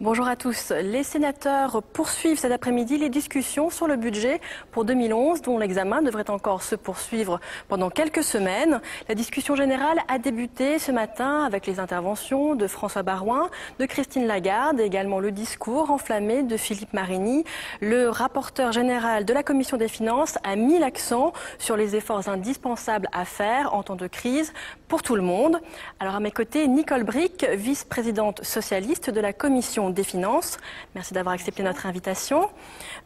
Bonjour à tous. Les sénateurs poursuivent cet après-midi les discussions sur le budget pour 2011, dont l'examen devrait encore se poursuivre pendant quelques semaines. La discussion générale a débuté ce matin avec les interventions de François Baroin, de Christine Lagarde et également le discours enflammé de Philippe Marini. Le rapporteur général de la Commission des finances a mis l'accent sur les efforts indispensables à faire en temps de crise pour tout le monde. Alors à mes côtés, Nicole Bricq, vice-présidente socialiste de la Commission des finances. Merci d'avoir accepté notre invitation.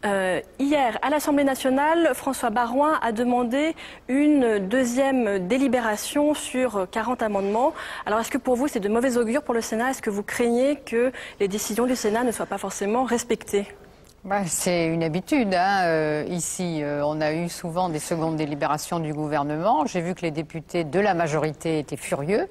Hier, à l'Assemblée nationale, François Baroin a demandé une deuxième délibération sur 40 amendements. Alors, est-ce que pour vous, c'est de mauvais augure pour le Sénat? Est-ce que vous craignez que les décisions du Sénat ne soient pas forcément respectées? C'est une habitude. Ici, on a eu souvent des secondes délibérations du gouvernement. J'ai vu que les députés de la majorité étaient furieux.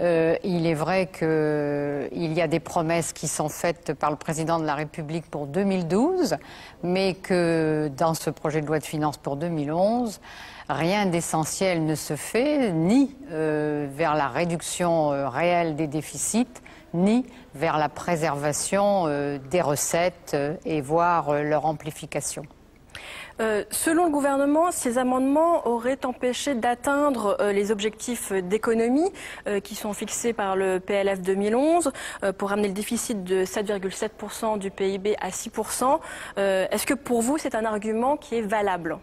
Il est vrai qu'il y a des promesses qui sont faites par le président de la République pour 2012, mais que dans ce projet de loi de finances pour 2011, rien d'essentiel ne se fait, ni vers la réduction réelle des déficits, ni vers la préservation des recettes et voire leur amplification. Selon le gouvernement, ces amendements auraient empêché d'atteindre les objectifs d'économie qui sont fixés par le PLF 2011 pour ramener le déficit de 7,7% du PIB à 6%. Est-ce que pour vous, c'est un argument qui est valable ?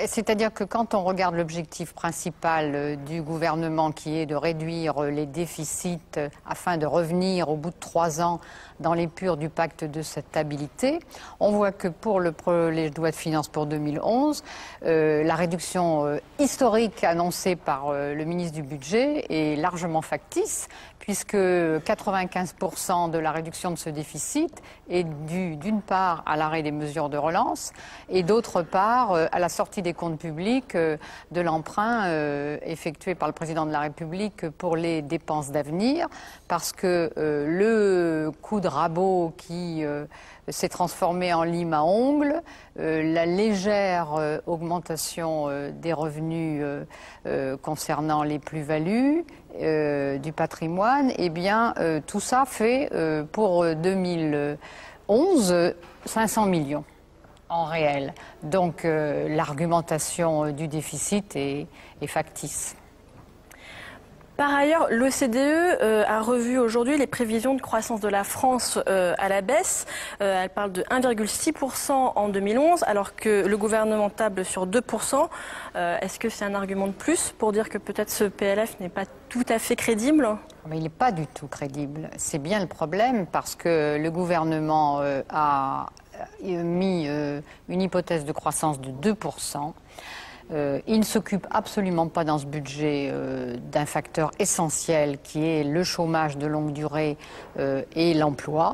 C'est-à-dire que quand on regarde l'objectif principal du gouvernement qui est de réduire les déficits afin de revenir au bout de 3 ans dans l'épure du pacte de stabilité, on voit que pour le projet de loi de finances pour 2011, la réduction historique annoncée par le ministre du Budget est largement factice, puisque 95% de la réduction de ce déficit est due d'une part à l'arrêt des mesures de relance et d'autre part à la sortie des comptes publics de l'emprunt effectué par le président de la République pour les dépenses d'avenir, parce que le coup de rabot qui s'est transformé en lime à ongles, la légère augmentation des revenus concernant les plus-values, du patrimoine, eh bien tout ça fait pour 2011 500 millions en réel. Donc l'argumentation du déficit est factice. Par ailleurs, l'OCDE a revu aujourd'hui les prévisions de croissance de la France à la baisse. Elle parle de 1,6% en 2011, alors que le gouvernement table sur 2%. Est-ce que c'est un argument de plus pour dire que peut-être ce PLF n'est pas tout à fait crédible ? Mais il n'est pas du tout crédible. C'est bien le problème, parce que le gouvernement a mis une hypothèse de croissance de 2%. Il ne s'occupe absolument pas dans ce budget d'un facteur essentiel qui est le chômage de longue durée et l'emploi.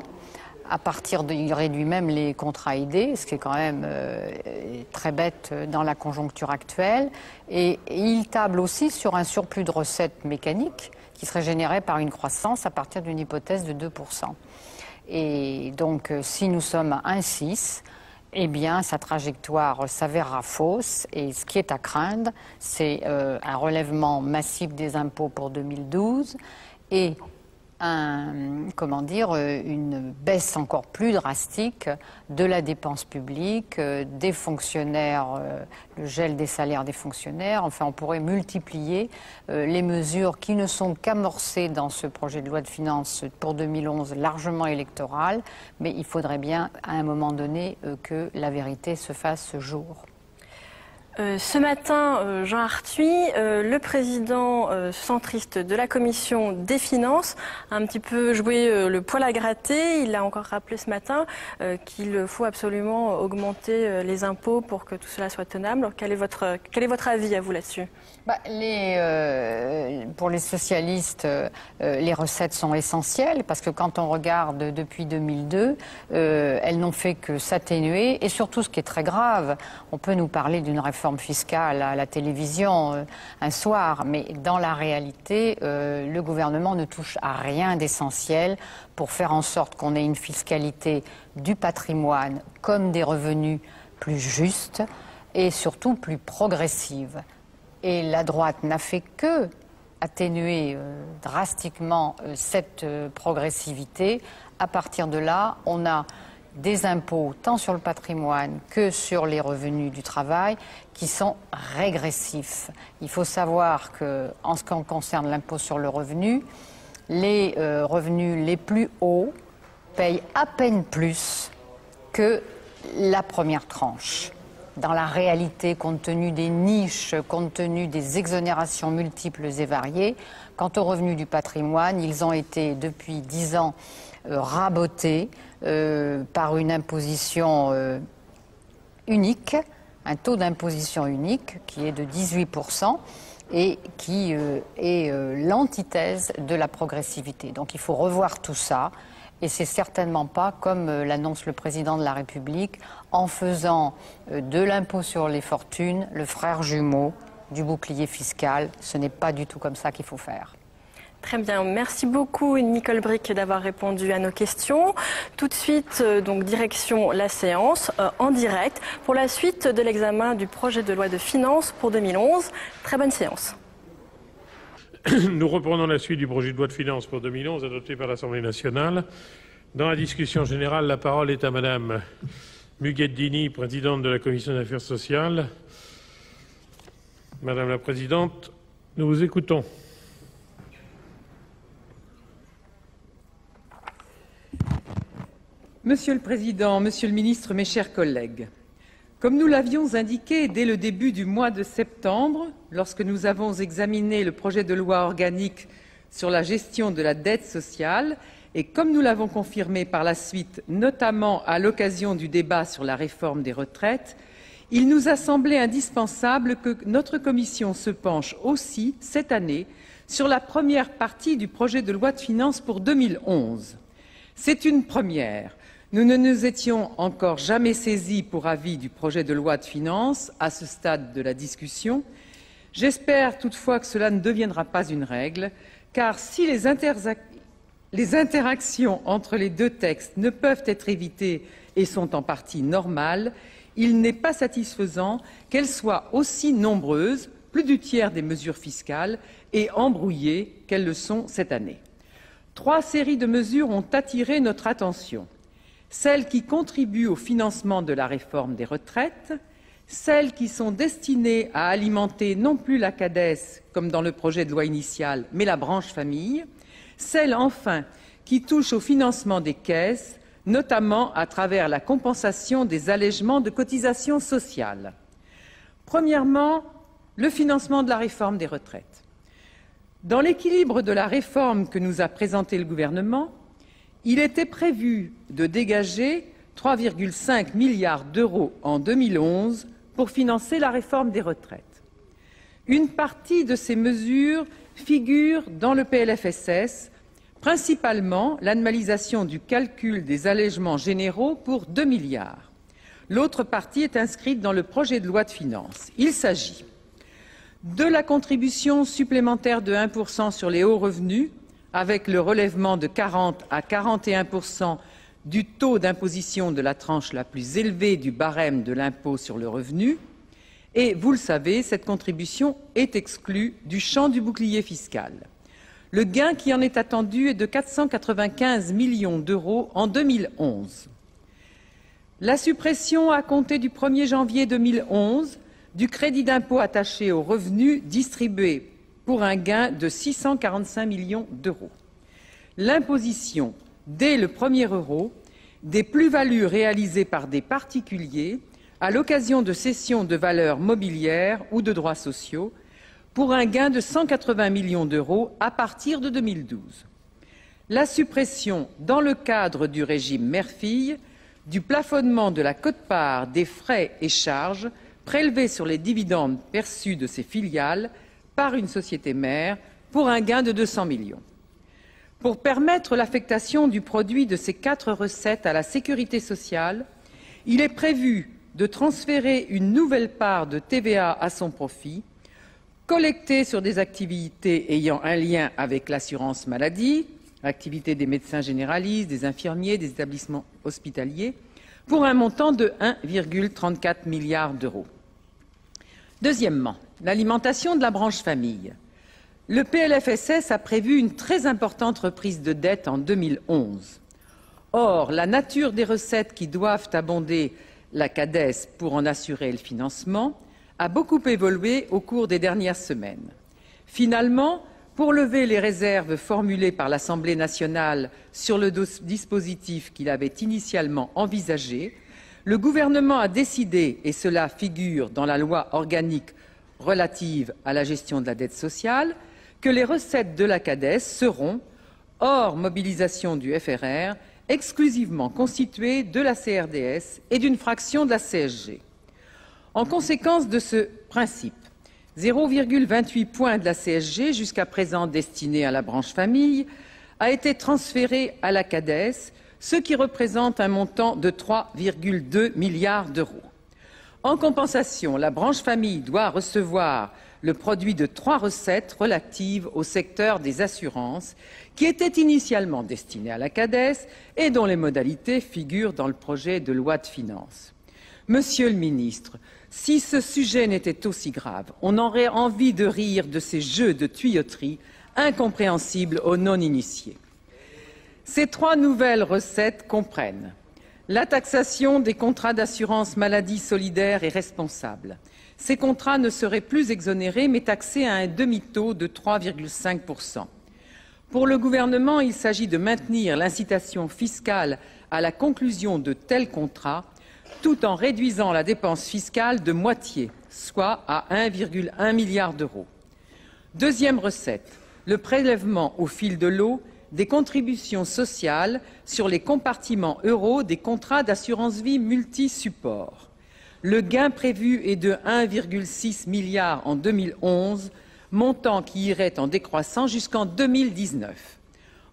Il réduit même les contrats aidés, ce qui est quand même très bête dans la conjoncture actuelle. Et il table aussi sur un surplus de recettes mécaniques qui serait généré par une croissance à partir d'une hypothèse de 2%. Et donc, si nous sommes à 1,6%, eh bien, sa trajectoire s'avérera fausse, et ce qui est à craindre, c'est un relèvement massif des impôts pour 2012 et une baisse encore plus drastique de la dépense publique, des fonctionnaires, le gel des salaires des fonctionnaires. Enfin, on pourrait multiplier les mesures qui ne sont qu'amorcées dans ce projet de loi de finances pour 2011, largement électoral, mais il faudrait bien, à un moment donné, que la vérité se fasse jour. Ce matin, Jean Arthuis, le président centriste de la Commission des finances, a un petit peu joué le poil à gratter. Il a encore rappelé ce matin qu'il faut absolument augmenter les impôts pour que tout cela soit tenable. Alors, quel est votre avis à vous là-dessus ? Pour les socialistes, les recettes sont essentielles, parce que quand on regarde depuis 2002, elles n'ont fait que s'atténuer. Et surtout, ce qui est très grave, on peut nous parler d'une réforme fiscale à la télévision un soir, mais dans la réalité, le gouvernement ne touche à rien d'essentiel pour faire en sorte qu'on ait une fiscalité du patrimoine comme des revenus plus juste et surtout plus progressive. Et la droite n'a fait que atténuer drastiquement cette progressivité à partir de là, on a des impôts, tant sur le patrimoine que sur les revenus du travail, qui sont régressifs. Il faut savoir qu'en ce qui concerne l'impôt sur le revenu, les revenus les plus hauts payent à peine plus que la première tranche. Dans la réalité, compte tenu des niches, compte tenu des exonérations multiples et variées, quant aux revenus du patrimoine, ils ont été depuis 10 ans rabotés par une imposition unique, un taux d'imposition unique qui est de 18% et qui est l'antithèse de la progressivité. Donc il faut revoir tout ça. Et c'est certainement pas, comme l'annonce le président de la République, en faisant de l'impôt sur les fortunes le frère jumeau du bouclier fiscal. Ce n'est pas du tout comme ça qu'il faut faire. Très bien, merci beaucoup Nicole Bricq d'avoir répondu à nos questions. Tout de suite, donc direction la séance en direct pour la suite de l'examen du projet de loi de finances pour 2011. Très bonne séance. Nous reprenons la suite du projet de loi de finances pour 2011 adopté par l'Assemblée nationale. Dans la discussion générale, la parole est à Madame Mugueddini, présidente de la Commission des affaires sociales. Madame la Présidente, nous vous écoutons. Monsieur le Président, Monsieur le Ministre, mes chers collègues, comme nous l'avions indiqué dès le début du mois de septembre, lorsque nous avons examiné le projet de loi organique sur la gestion de la dette sociale, et comme nous l'avons confirmé par la suite, notamment à l'occasion du débat sur la réforme des retraites, il nous a semblé indispensable que notre commission se penche aussi, cette année, sur la première partie du projet de loi de finances pour 2011. C'est une première. Nous ne nous étions encore jamais saisis pour avis du projet de loi de finances à ce stade de la discussion. J'espère toutefois que cela ne deviendra pas une règle, car si les interactions entre les deux textes ne peuvent être évitées et sont en partie normales, il n'est pas satisfaisant qu'elles soient aussi nombreuses, plus du tiers des mesures fiscales, et embrouillées qu'elles le sont cette année. 3 séries de mesures ont attiré notre attention. Celles qui contribuent au financement de la réforme des retraites, celles qui sont destinées à alimenter non plus la CADES, comme dans le projet de loi initial, mais la branche famille, celles enfin qui touchent au financement des caisses, notamment à travers la compensation des allègements de cotisations sociales. Premièrement, le financement de la réforme des retraites. Dans l'équilibre de la réforme que nous a présenté le gouvernement, il était prévu de dégager 3,5 milliards d'euros en 2011 pour financer la réforme des retraites. Une partie de ces mesures figure dans le PLFSS, principalement l'annualisation du calcul des allègements généraux pour 2 milliards. L'autre partie est inscrite dans le projet de loi de finances. Il s'agit de la contribution supplémentaire de 1% sur les hauts revenus, avec le relèvement de 40 à 41% du taux d'imposition de la tranche la plus élevée du barème de l'impôt sur le revenu. Et, vous le savez, cette contribution est exclue du champ du bouclier fiscal. Le gain qui en est attendu est de 495 millions d'euros en 2011. La suppression, à compter du 1er janvier 2011, du crédit d'impôt attaché aux revenus distribués pour un gain de 645 millions d'euros. L'imposition, dès le premier euro, des plus-values réalisées par des particuliers à l'occasion de cessions de valeurs mobilières ou de droits sociaux, pour un gain de 180 millions d'euros à partir de 2012. La suppression, dans le cadre du régime mère-fille, du plafonnement de la quote-part des frais et charges prélevés sur les dividendes perçus de ces filiales par une société mère pour un gain de 200 millions. Pour permettre l'affectation du produit de ces 4 recettes à la sécurité sociale, il est prévu de transférer une nouvelle part de TVA à son profit, collectée sur des activités ayant un lien avec l'assurance maladie, l'activité des médecins généralistes, des infirmiers, des établissements hospitaliers, pour un montant de 1,34 milliard d'euros. Deuxièmement, l'alimentation de la branche famille. Le PLFSS a prévu une très importante reprise de dette en 2011. Or, la nature des recettes qui doivent abonder la CADES pour en assurer le financement a beaucoup évolué au cours des dernières semaines. Finalement, pour lever les réserves formulées par l'Assemblée nationale sur le dispositif qu'il avait initialement envisagé, le gouvernement a décidé, et cela figure dans la loi organique relative à la gestion de la dette sociale, que les recettes de la CADES seront, hors mobilisation du FRR, exclusivement constituées de la CRDS et d'une fraction de la CSG. En conséquence de ce principe, 0,28 points de la CSG, jusqu'à présent destinée à la branche famille, a été transféré à la CADES, ce qui représente un montant de 3,2 milliards d'euros. En compensation, la branche famille doit recevoir le produit de 3 recettes relatives au secteur des assurances, qui étaient initialement destinées à la CADES et dont les modalités figurent dans le projet de loi de finances. Monsieur le ministre, si ce sujet n'était aussi grave, on aurait envie de rire de ces jeux de tuyauterie incompréhensibles aux non-initiés. Ces 3 nouvelles recettes comprennent la taxation des contrats d'assurance maladie solidaire et responsable. Ces contrats ne seraient plus exonérés mais taxés à un demi-taux de 3,5 %. Pour le gouvernement, il s'agit de maintenir l'incitation fiscale à la conclusion de tels contrats tout en réduisant la dépense fiscale de moitié, soit à 1,1 milliard d'euros. Deuxième recette, le prélèvement au fil de l'eau des contributions sociales sur les compartiments euros des contrats d'assurance vie multi-supports. Le gain prévu est de 1,6 milliard en 2011, montant qui irait en décroissant jusqu'en 2019.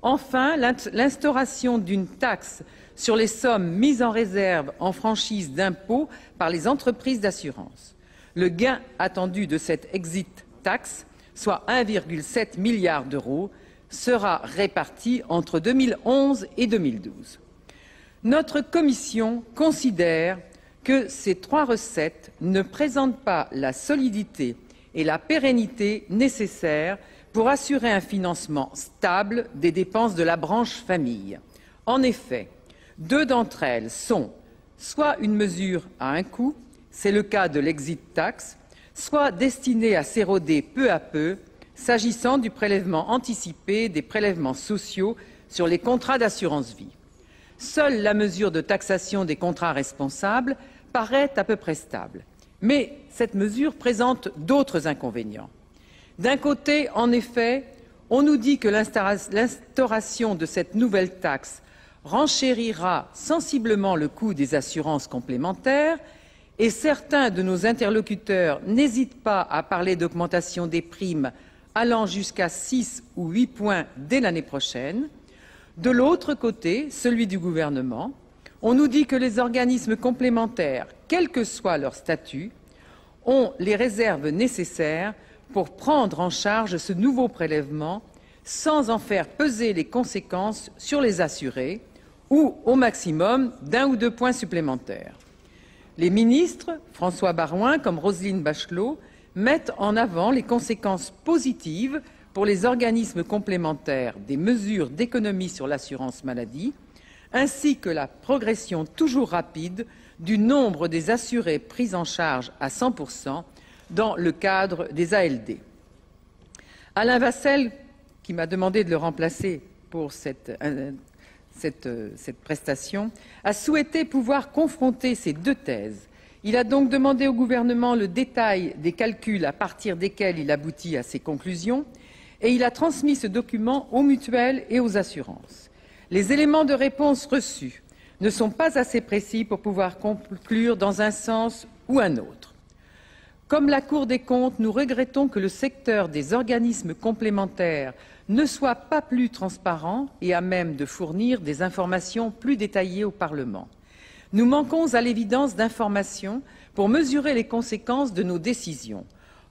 Enfin, l'instauration d'une taxe sur les sommes mises en réserve en franchise d'impôt par les entreprises d'assurance. Le gain attendu de cette exit tax, soit 1,7 milliard d'euros, sera réparti entre 2011 et 2012. Notre commission considère que ces 3 recettes ne présentent pas la solidité et la pérennité nécessaires pour assurer un financement stable des dépenses de la branche famille. En effet, 2 d'entre elles sont soit une mesure à un coût, c'est le cas de l'exit tax, soit destinées à s'éroder peu à peu, s'agissant du prélèvement anticipé des prélèvements sociaux sur les contrats d'assurance vie. Seule la mesure de taxation des contrats responsables paraît à peu près stable. Mais cette mesure présente d'autres inconvénients. D'un côté, en effet, on nous dit que l'instauration de cette nouvelle taxe renchérira sensiblement le coût des assurances complémentaires et certains de nos interlocuteurs n'hésitent pas à parler d'augmentation des primes allant jusqu'à 6 ou 8 points dès l'année prochaine. De l'autre côté, celui du gouvernement, on nous dit que les organismes complémentaires, quel que soit leur statut, ont les réserves nécessaires pour prendre en charge ce nouveau prélèvement sans en faire peser les conséquences sur les assurés ou, au maximum, d'1 ou 2 points supplémentaires. Les ministres, François Baroin comme Roselyne Bachelot, mettent en avant les conséquences positives pour les organismes complémentaires des mesures d'économie sur l'assurance maladie, ainsi que la progression toujours rapide du nombre des assurés pris en charge à 100% dans le cadre des ALD. Alain Vassel, qui m'a demandé de le remplacer pour cette prestation, a souhaité pouvoir confronter ces 2 thèses. Il a donc demandé au gouvernement le détail des calculs à partir desquels il aboutit à ses conclusions et il a transmis ce document aux mutuelles et aux assurances. Les éléments de réponse reçus ne sont pas assez précis pour pouvoir conclure dans un sens ou un autre. Comme la Cour des comptes, nous regrettons que le secteur des organismes complémentaires ne soit pas plus transparent et à même de fournir des informations plus détaillées au Parlement. Nous manquons à l'évidence d'informations pour mesurer les conséquences de nos décisions.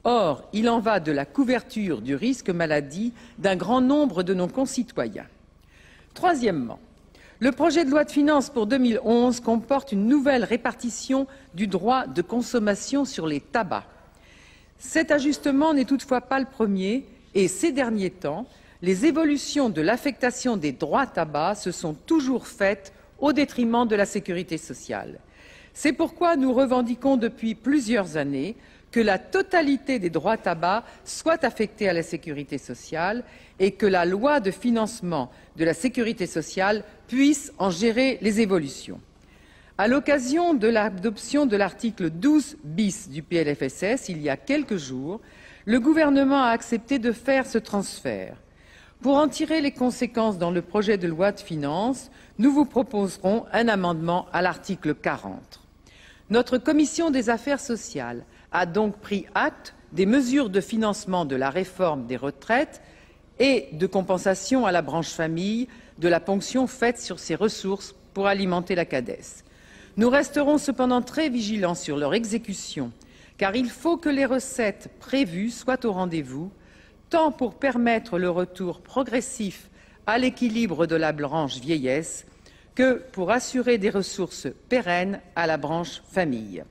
Or, il en va de la couverture du risque maladie d'un grand nombre de nos concitoyens. Troisièmement, le projet de loi de finances pour 2011 comporte une nouvelle répartition du droit de consommation sur les tabacs. Cet ajustement n'est toutefois pas le premier et ces derniers temps, les évolutions de l'affectation des droits tabac se sont toujours faites au détriment de la sécurité sociale. C'est pourquoi nous revendiquons depuis plusieurs années que la totalité des droits tabac soit affectée à la sécurité sociale et que la loi de financement de la sécurité sociale puisse en gérer les évolutions. À l'occasion de l'adoption de l'article 12 bis du PLFSS, il y a quelques jours, le gouvernement a accepté de faire ce transfert. Pour en tirer les conséquences dans le projet de loi de finances, nous vous proposerons un amendement à l'article 40. Notre commission des affaires sociales a donc pris acte des mesures de financement de la réforme des retraites et de compensation à la branche famille de la ponction faite sur ses ressources pour alimenter la CADES. Nous resterons cependant très vigilants sur leur exécution, car il faut que les recettes prévues soient au rendez-vous, tant pour permettre le retour progressif à l'équilibre de la branche vieillesse que pour assurer des ressources pérennes à la branche famille.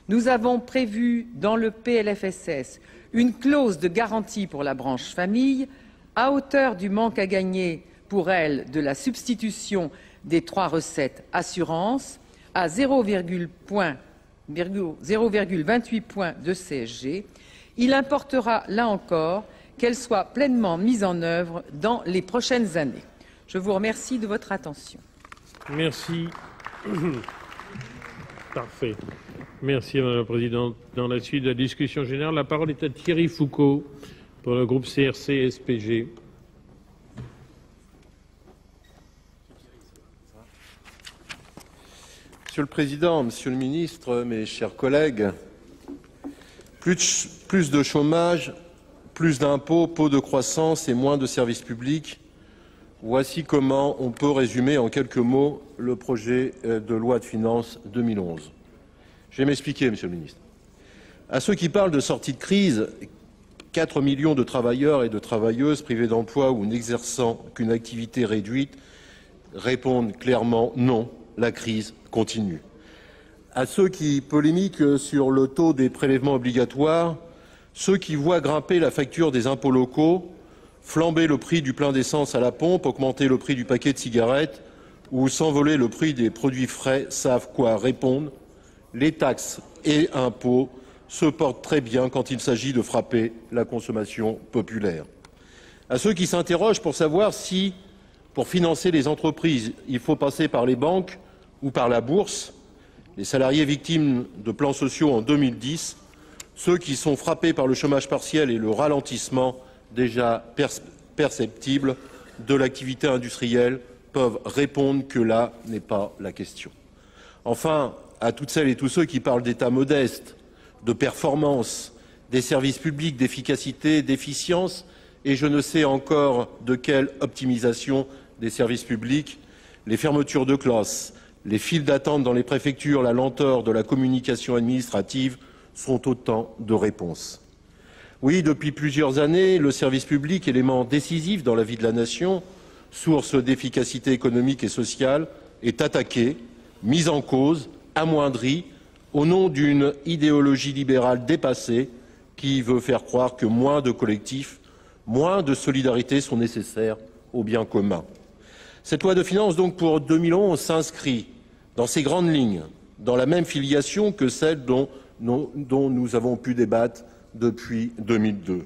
Nous avons prévu dans le PLFSS une clause de garantie pour la branche famille à hauteur du manque à gagner pour elle de la substitution des 3 recettes assurance à 0,28 points de CSG. Il importera, là encore, qu'elle soit pleinement mise en œuvre dans les prochaines années. Je vous remercie de votre attention. Merci. Parfait. Merci, Madame la Présidente. Dans la suite de la discussion générale, la parole est à Thierry Foucault pour le groupe CRC-SPG. Monsieur le Président, Monsieur le Ministre, mes chers collègues, plus de chômage, plus d'impôts, peu de croissance et moins de services publics. Voici comment on peut résumer en quelques mots le projet de loi de finances 2011. Je vais m'expliquer, Monsieur le Ministre. À ceux qui parlent de sortie de crise, 4 millions de travailleurs et de travailleuses privés d'emploi ou n'exerçant qu'une activité réduite répondent clairement non, la crise continue. À ceux qui polémiquent sur le taux des prélèvements obligatoires, ceux qui voient grimper la facture des impôts locaux, flamber le prix du plein d'essence à la pompe, augmenter le prix du paquet de cigarettes ou s'envoler le prix des produits frais savent quoi répondre. Les taxes et impôts se portent très bien quand il s'agit de frapper la consommation populaire. À ceux qui s'interrogent pour savoir si, pour financer les entreprises, il faut passer par les banques ou par la bourse, les salariés victimes de plans sociaux en 2010, ceux qui sont frappés par le chômage partiel et le ralentissement déjà perceptible de l'activité industrielle peuvent répondre que là n'est pas la question. Enfin, à toutes celles et tous ceux qui parlent d'État modeste, de performance, des services publics, d'efficacité, d'efficience et je ne sais encore de quelle optimisation des services publics, les fermetures de classes, les files d'attente dans les préfectures, la lenteur de la communication administrative sont autant de réponses. Oui, depuis plusieurs années, le service public, élément décisif dans la vie de la nation, source d'efficacité économique et sociale, est attaqué, mis en cause, amoindri, au nom d'une idéologie libérale dépassée qui veut faire croire que moins de collectifs, moins de solidarité sont nécessaires au bien commun. Cette loi de finances, donc, pour 2011 s'inscrit dans ces grandes lignes, dans la même filiation que celle dont nous avons pu débattre depuis 2002.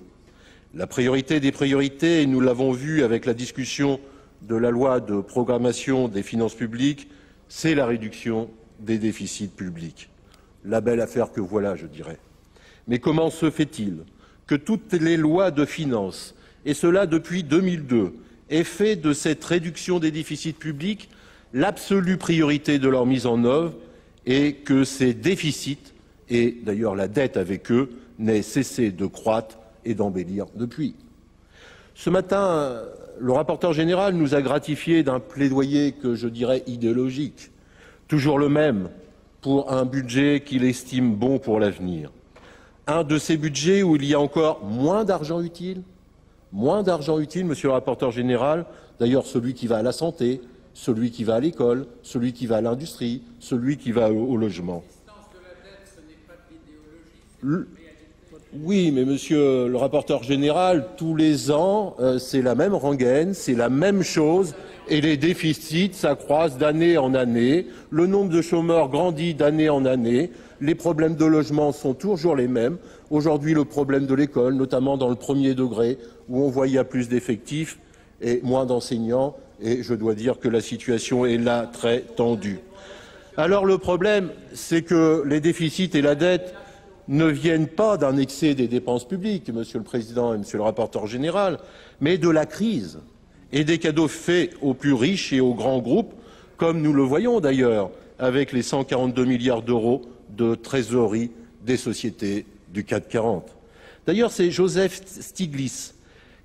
La priorité des priorités, et nous l'avons vu avec la discussion de la loi de programmation des finances publiques, c'est la réduction des déficits publics. La belle affaire que voilà, je dirais. Mais comment se fait-il que toutes les lois de finances, et cela depuis 2002, aient fait de cette réduction des déficits publics l'absolue priorité de leur mise en œuvre et que ces déficits, et d'ailleurs la dette avec eux, n'aient cessé de croître et d'embellir depuis. Ce matin, le rapporteur général nous a gratifié d'un plaidoyer que je dirais idéologique, toujours le même, pour un budget qu'il estime bon pour l'avenir. Un de ces budgets où il y a encore moins d'argent utile, monsieur le rapporteur général, d'ailleurs celui qui va à la santé, celui qui va à l'école, celui qui va à l'industrie, celui qui va au logement. Oui, mais monsieur le rapporteur général, tous les ans, c'est la même rengaine, c'est la même chose, et les déficits s'accroissent d'année en année, le nombre de chômeurs grandit d'année en année, les problèmes de logement sont toujours les mêmes. Aujourd'hui, le problème de l'école, notamment dans le premier degré, où on voit qu'il y a plus d'effectifs et moins d'enseignants, et je dois dire que la situation est là très tendue. Alors le problème, c'est que les déficits et la dette ne viennent pas d'un excès des dépenses publiques, Monsieur le Président et Monsieur le rapporteur général, mais de la crise et des cadeaux faits aux plus riches et aux grands groupes, comme nous le voyons d'ailleurs avec les 142 milliards d'euros de trésorerie des sociétés du CAC 40. D'ailleurs, c'est Joseph Stiglitz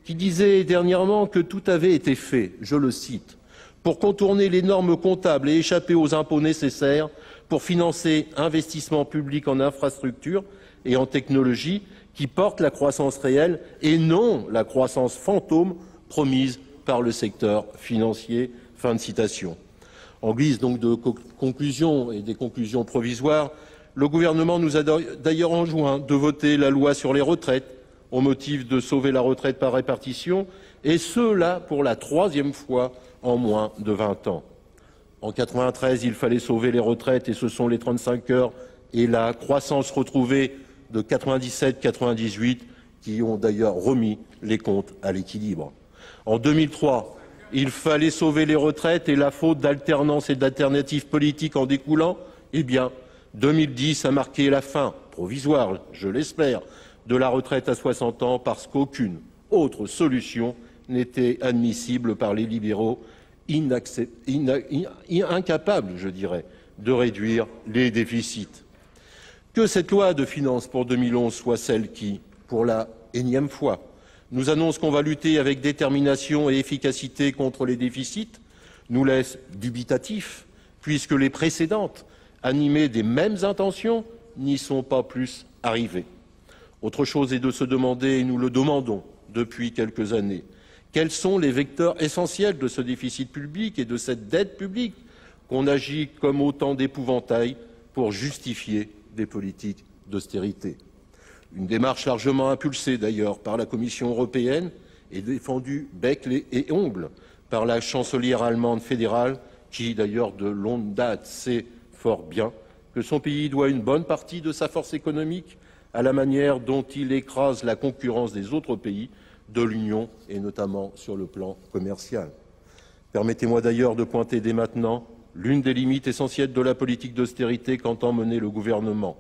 qui disait dernièrement que tout avait été fait, je le cite, pour contourner les normes comptables et échapper aux impôts nécessaires pour financer investissements publics en infrastructures et en technologies qui portent la croissance réelle et non la croissance fantôme promise par le secteur financier. Fin de citation. En guise donc de conclusion et des conclusions provisoires, le gouvernement nous a d'ailleurs enjoint de voter la loi sur les retraites au motif de sauver la retraite par répartition, et cela pour la 3e fois en moins de 20 ans. En 93, il fallait sauver les retraites et ce sont les 35 heures et la croissance retrouvée de 97-98 qui ont d'ailleurs remis les comptes à l'équilibre. En 2003, il fallait sauver les retraites et la faute d'alternance et d'alternatives politiques en découlant, eh bien, 2010 a marqué la fin, provisoire, je l'espère, de la retraite à 60 ans parce qu'aucune autre solution n'était admissible par les libéraux incapables, je dirais, de réduire les déficits. Que cette loi de finances pour 2011 soit celle qui, pour la énième fois, nous annonce qu'on va lutter avec détermination et efficacité contre les déficits, nous laisse dubitatifs, puisque les précédentes, animées des mêmes intentions, n'y sont pas plus arrivées. Autre chose est de se demander, et nous le demandons depuis quelques années, quels sont les vecteurs essentiels de ce déficit public et de cette dette publique qu'on agit comme autant d'épouvantails pour justifier des politiques d'austérité. Une démarche largement impulsée d'ailleurs par la Commission européenne et défendue bec et ongles par la chancelière allemande fédérale qui d'ailleurs de longue date sait fort bien que son pays doit une bonne partie de sa force économique à la manière dont il écrase la concurrence des autres pays de l'Union et notamment sur le plan commercial. Permettez-moi d'ailleurs de pointer dès maintenant l'une des limites essentielles de la politique d'austérité qu'entend mener le gouvernement.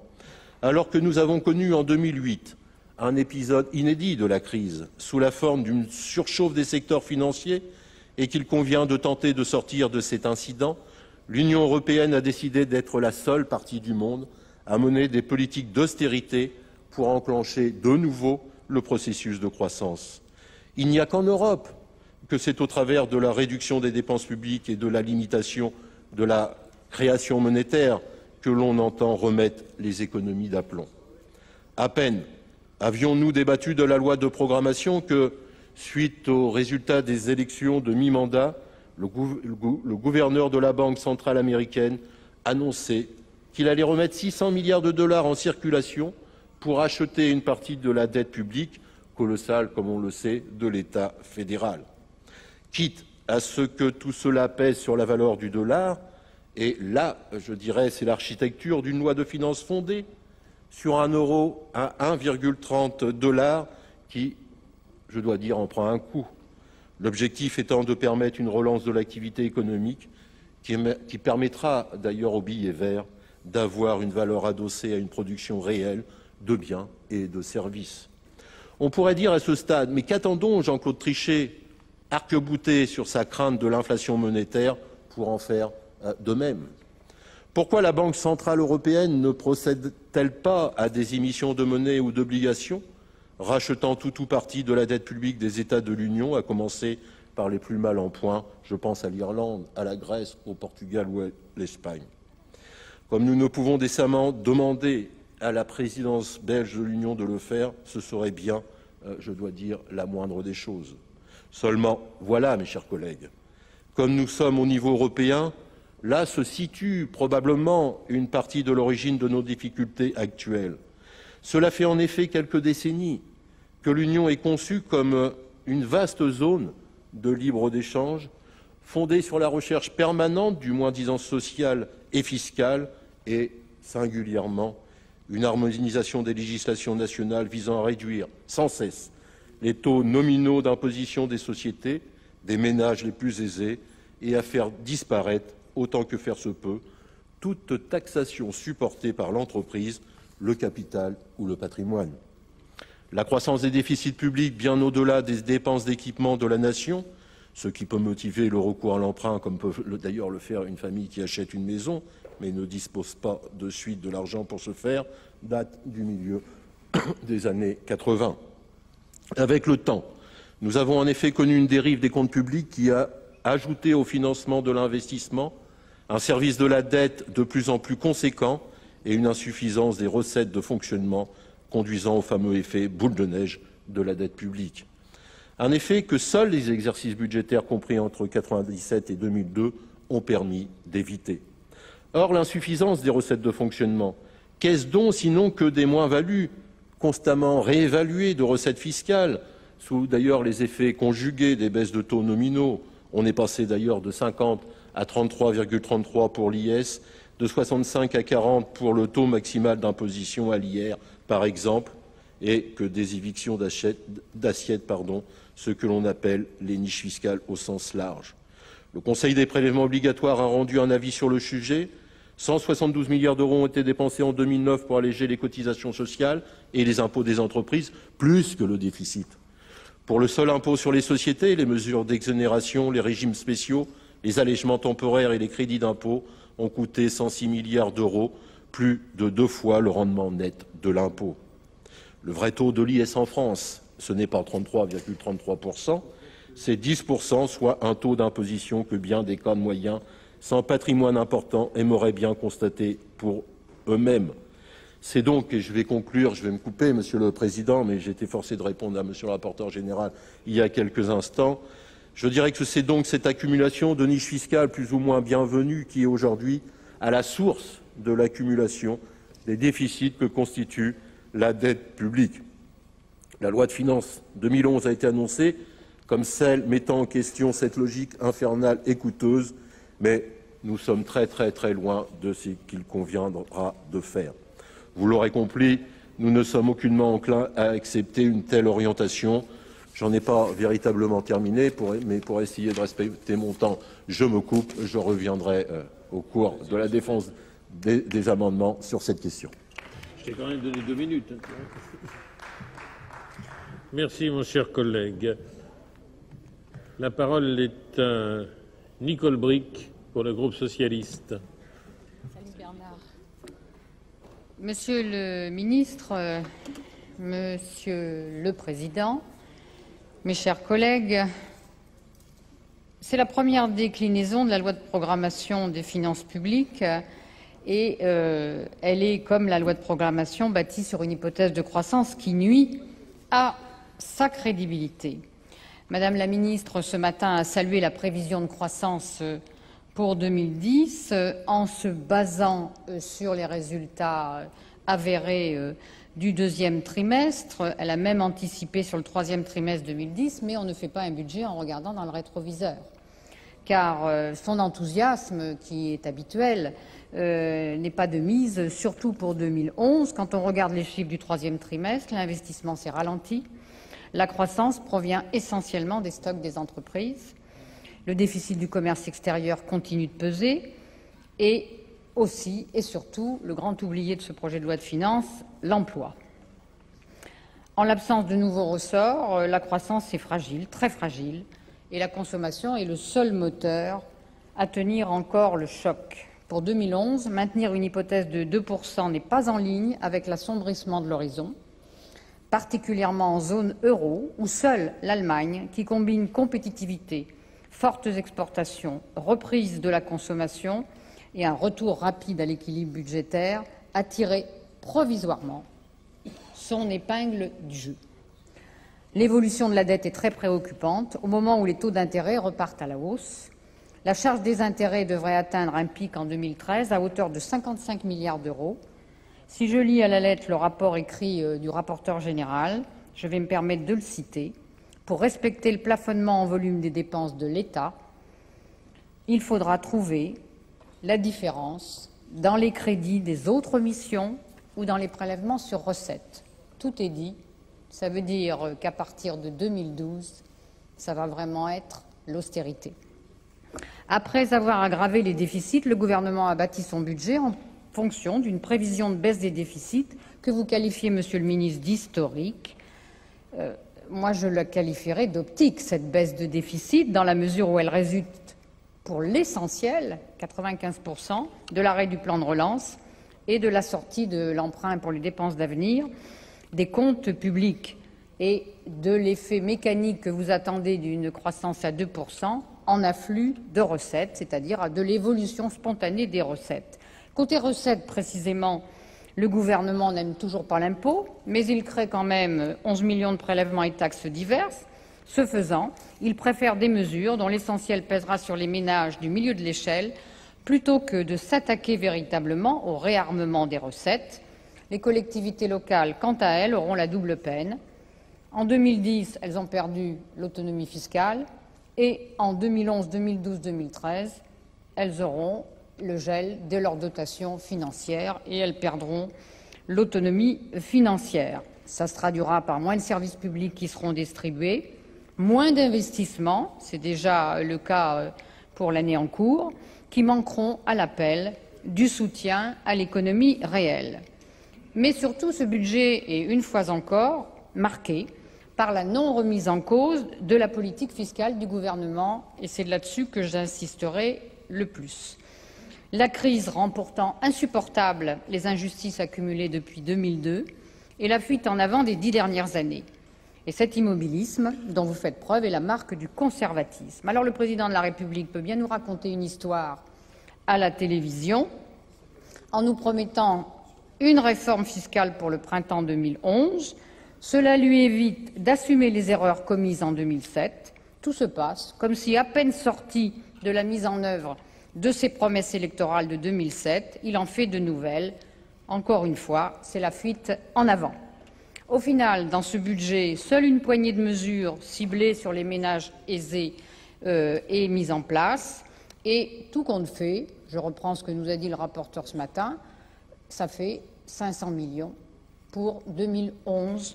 Alors que nous avons connu en 2008 un épisode inédit de la crise sous la forme d'une surchauffe des secteurs financiers et qu'il convient de tenter de sortir de cet incident, l'Union européenne a décidé d'être la seule partie du monde à mener des politiques d'austérité pour enclencher de nouveau le processus de croissance. Il n'y a qu'en Europe que c'est au travers de la réduction des dépenses publiques et de la limitation de la création monétaire que l'on entend remettre les économies d'aplomb. À peine avions-nous débattu de la loi de programmation que, suite aux résultats des élections de mi-mandat, le gouverneur de la Banque centrale américaine annonçait qu'il allait remettre 600 milliards de dollars en circulation pour acheter une partie de la dette publique, colossale, comme on le sait, de l'État fédéral. Quitte à ce que tout cela pèse sur la valeur du dollar, et là, je dirais, c'est l'architecture d'une loi de finances fondée sur un euro à 1,30 $ qui, je dois dire, en prend un coup. L'objectif étant de permettre une relance de l'activité économique qui permettra d'ailleurs aux billets verts d'avoir une valeur adossée à une production réelle de biens et de services. On pourrait dire à ce stade, mais qu'attendons Jean-Claude Trichet, arc-bouté sur sa crainte de l'inflation monétaire, pour en faire de même? Pourquoi la Banque centrale européenne ne procède-t-elle pas à des émissions de monnaie ou d'obligations, rachetant tout ou partie de la dette publique des États de l'Union, à commencer par les plus mal en point, je pense à l'Irlande, à la Grèce, au Portugal ou à l'Espagne? Comme nous ne pouvons décemment demander à la présidence belge de l'Union de le faire, ce serait bien, je dois dire, la moindre des choses. Seulement, voilà, mes chers collègues, comme nous sommes au niveau européen, là se situe probablement une partie de l'origine de nos difficultés actuelles. Cela fait en effet quelques décennies que l'Union est conçue comme une vaste zone de libre-échange fondée sur la recherche permanente du moins-disant social et fiscal et, singulièrement, une harmonisation des législations nationales visant à réduire sans cesse les taux nominaux d'imposition des sociétés, des ménages les plus aisés, et à faire disparaître, autant que faire se peut, toute taxation supportée par l'entreprise, le capital ou le patrimoine. La croissance des déficits publics bien au-delà des dépenses d'équipement de la nation, ce qui peut motiver le recours à l'emprunt, comme peut d'ailleurs le faire une famille qui achète une maison, mais ne dispose pas de suite de l'argent pour ce faire, date du milieu des années 80. Avec le temps, nous avons en effet connu une dérive des comptes publics qui a ajouté au financement de l'investissement un service de la dette de plus en plus conséquent et une insuffisance des recettes de fonctionnement conduisant au fameux effet boule de neige de la dette publique. Un effet que seuls les exercices budgétaires compris entre 1997 et 2002 ont permis d'éviter. Or, l'insuffisance des recettes de fonctionnement, qu'est-ce donc sinon que des moins-values constamment réévaluées de recettes fiscales, sous d'ailleurs les effets conjugués des baisses de taux nominaux? On est passé d'ailleurs de 50 à 33,33 pour l'IS, de 65 à 40 pour le taux maximal d'imposition à l'IR, par exemple, et que des évictions d'assiettes, ce que l'on appelle les niches fiscales au sens large. Le Conseil des prélèvements obligatoires a rendu un avis sur le sujet. 172 milliards d'euros ont été dépensés en 2009 pour alléger les cotisations sociales et les impôts des entreprises, plus que le déficit. Pour le seul impôt sur les sociétés, les mesures d'exonération, les régimes spéciaux, les allègements temporaires et les crédits d'impôt ont coûté 106 milliards d'euros, plus de 2 fois le rendement net de l'impôt. Le vrai taux de l'IS en France, ce n'est pas 33,33%, c'est 10%, soit un taux d'imposition que bien des cadres moyens sans patrimoine important aimeraient bien constater pour eux-mêmes. C'est donc, et je vais conclure, je vais me couper, Monsieur le Président, mais j'ai été forcé de répondre à Monsieur le rapporteur général il y a quelques instants. Je dirais que c'est donc cette accumulation de niches fiscales plus ou moins bienvenues qui est aujourd'hui à la source de l'accumulation des déficits que constitue la dette publique. La loi de finances 2011 a été annoncée comme celle mettant en question cette logique infernale et coûteuse, mais nous sommes très loin de ce qu'il conviendra de faire. Vous l'aurez compris, nous ne sommes aucunement enclins à accepter une telle orientation. J'en ai pas véritablement terminé, mais pour essayer de respecter mon temps, je me coupe. Je reviendrai au cours de la défense des amendements sur cette question. Je t'ai quand même donné 2 minutes. Merci, mon cher collègue. La parole est à Nicole Bricq pour le groupe socialiste. Salut Bernard. Monsieur le ministre, Monsieur le Président, mes chers collègues, c'est la première déclinaison de la loi de programmation des finances publiques et elle est, comme la loi de programmation, bâtie sur une hypothèse de croissance qui nuit à sa crédibilité. Madame la ministre, ce matin, a salué la prévision de croissance pour 2010 en se basant sur les résultats avérés du deuxième trimestre. Elle a même anticipé sur le troisième trimestre 2010, mais on ne fait pas un budget en regardant dans le rétroviseur. Car son enthousiasme, qui est habituel, n'est pas de mise, surtout pour 2011. Quand on regarde les chiffres du troisième trimestre, l'investissement s'est ralenti. La croissance provient essentiellement des stocks des entreprises. Le déficit du commerce extérieur continue de peser. Et aussi et surtout, le grand oublié de ce projet de loi de finances, l'emploi. En l'absence de nouveaux ressorts, la croissance est fragile, très fragile, et la consommation est le seul moteur à tenir encore le choc. Pour 2011, maintenir une hypothèse de 2% n'est pas en ligne avec l'assombrissement de l'horizon, particulièrement en zone euro, où seule l'Allemagne, qui combine compétitivité, fortes exportations, reprise de la consommation et un retour rapide à l'équilibre budgétaire, a tiré provisoirement son épingle du jeu. L'évolution de la dette est très préoccupante au moment où les taux d'intérêt repartent à la hausse. La charge des intérêts devrait atteindre un pic en 2013 à hauteur de 55 milliards d'euros. Si je lis à la lettre le rapport écrit du rapporteur général, je vais me permettre de le citer. Pour respecter le plafonnement en volume des dépenses de l'État, il faudra trouver la différence dans les crédits des autres missions ou dans les prélèvements sur recettes. Tout est dit. Ça veut dire qu'à partir de 2012, ça va vraiment être l'austérité. Après avoir aggravé les déficits, le gouvernement a bâti son budget en fonction d'une prévision de baisse des déficits que vous qualifiez, Monsieur le ministre, d'historique. Moi, je la qualifierais d'optique, cette baisse de déficit, dans la mesure où elle résulte, pour l'essentiel, 95%, de l'arrêt du plan de relance et de la sortie de l'emprunt pour les dépenses d'avenir des comptes publics et de l'effet mécanique que vous attendez d'une croissance à 2% en afflux de recettes, c'est-à-dire de l'évolution spontanée des recettes. Côté recettes, précisément, le gouvernement n'aime toujours pas l'impôt, mais il crée quand même 11 millions de prélèvements et taxes diverses. Ce faisant, il préfère des mesures dont l'essentiel pèsera sur les ménages du milieu de l'échelle plutôt que de s'attaquer véritablement au réarmement des recettes. Les collectivités locales, quant à elles, auront la double peine. En 2010, elles ont perdu l'autonomie fiscale et en 2011, 2012, 2013, elles auront le gel de leur dotation financière et elles perdront l'autonomie financière. Ça se traduira par moins de services publics qui seront distribués, moins d'investissements, c'est déjà le cas pour l'année en cours, qui manqueront à l'appel du soutien à l'économie réelle. Mais surtout, ce budget est une fois encore marqué par la non-remise en cause de la politique fiscale du gouvernement, et c'est là-dessus que j'insisterai le plus. La crise rend pourtant insupportables les injustices accumulées depuis 2002 et la fuite en avant des 10 dernières années. Et cet immobilisme dont vous faites preuve est la marque du conservatisme. Alors le président de la République peut bien nous raconter une histoire à la télévision en nous promettant une réforme fiscale pour le printemps 2011. Cela lui évite d'assumer les erreurs commises en 2007. Tout se passe comme si, à peine sorti de la mise en œuvre de ses promesses électorales de 2007, il en fait de nouvelles. Encore une fois, c'est la fuite en avant. Au final, dans ce budget, seule une poignée de mesures ciblées sur les ménages aisés est mise en place. Et tout compte fait, je reprends ce que nous a dit le rapporteur ce matin, ça fait 500 millions pour 2011.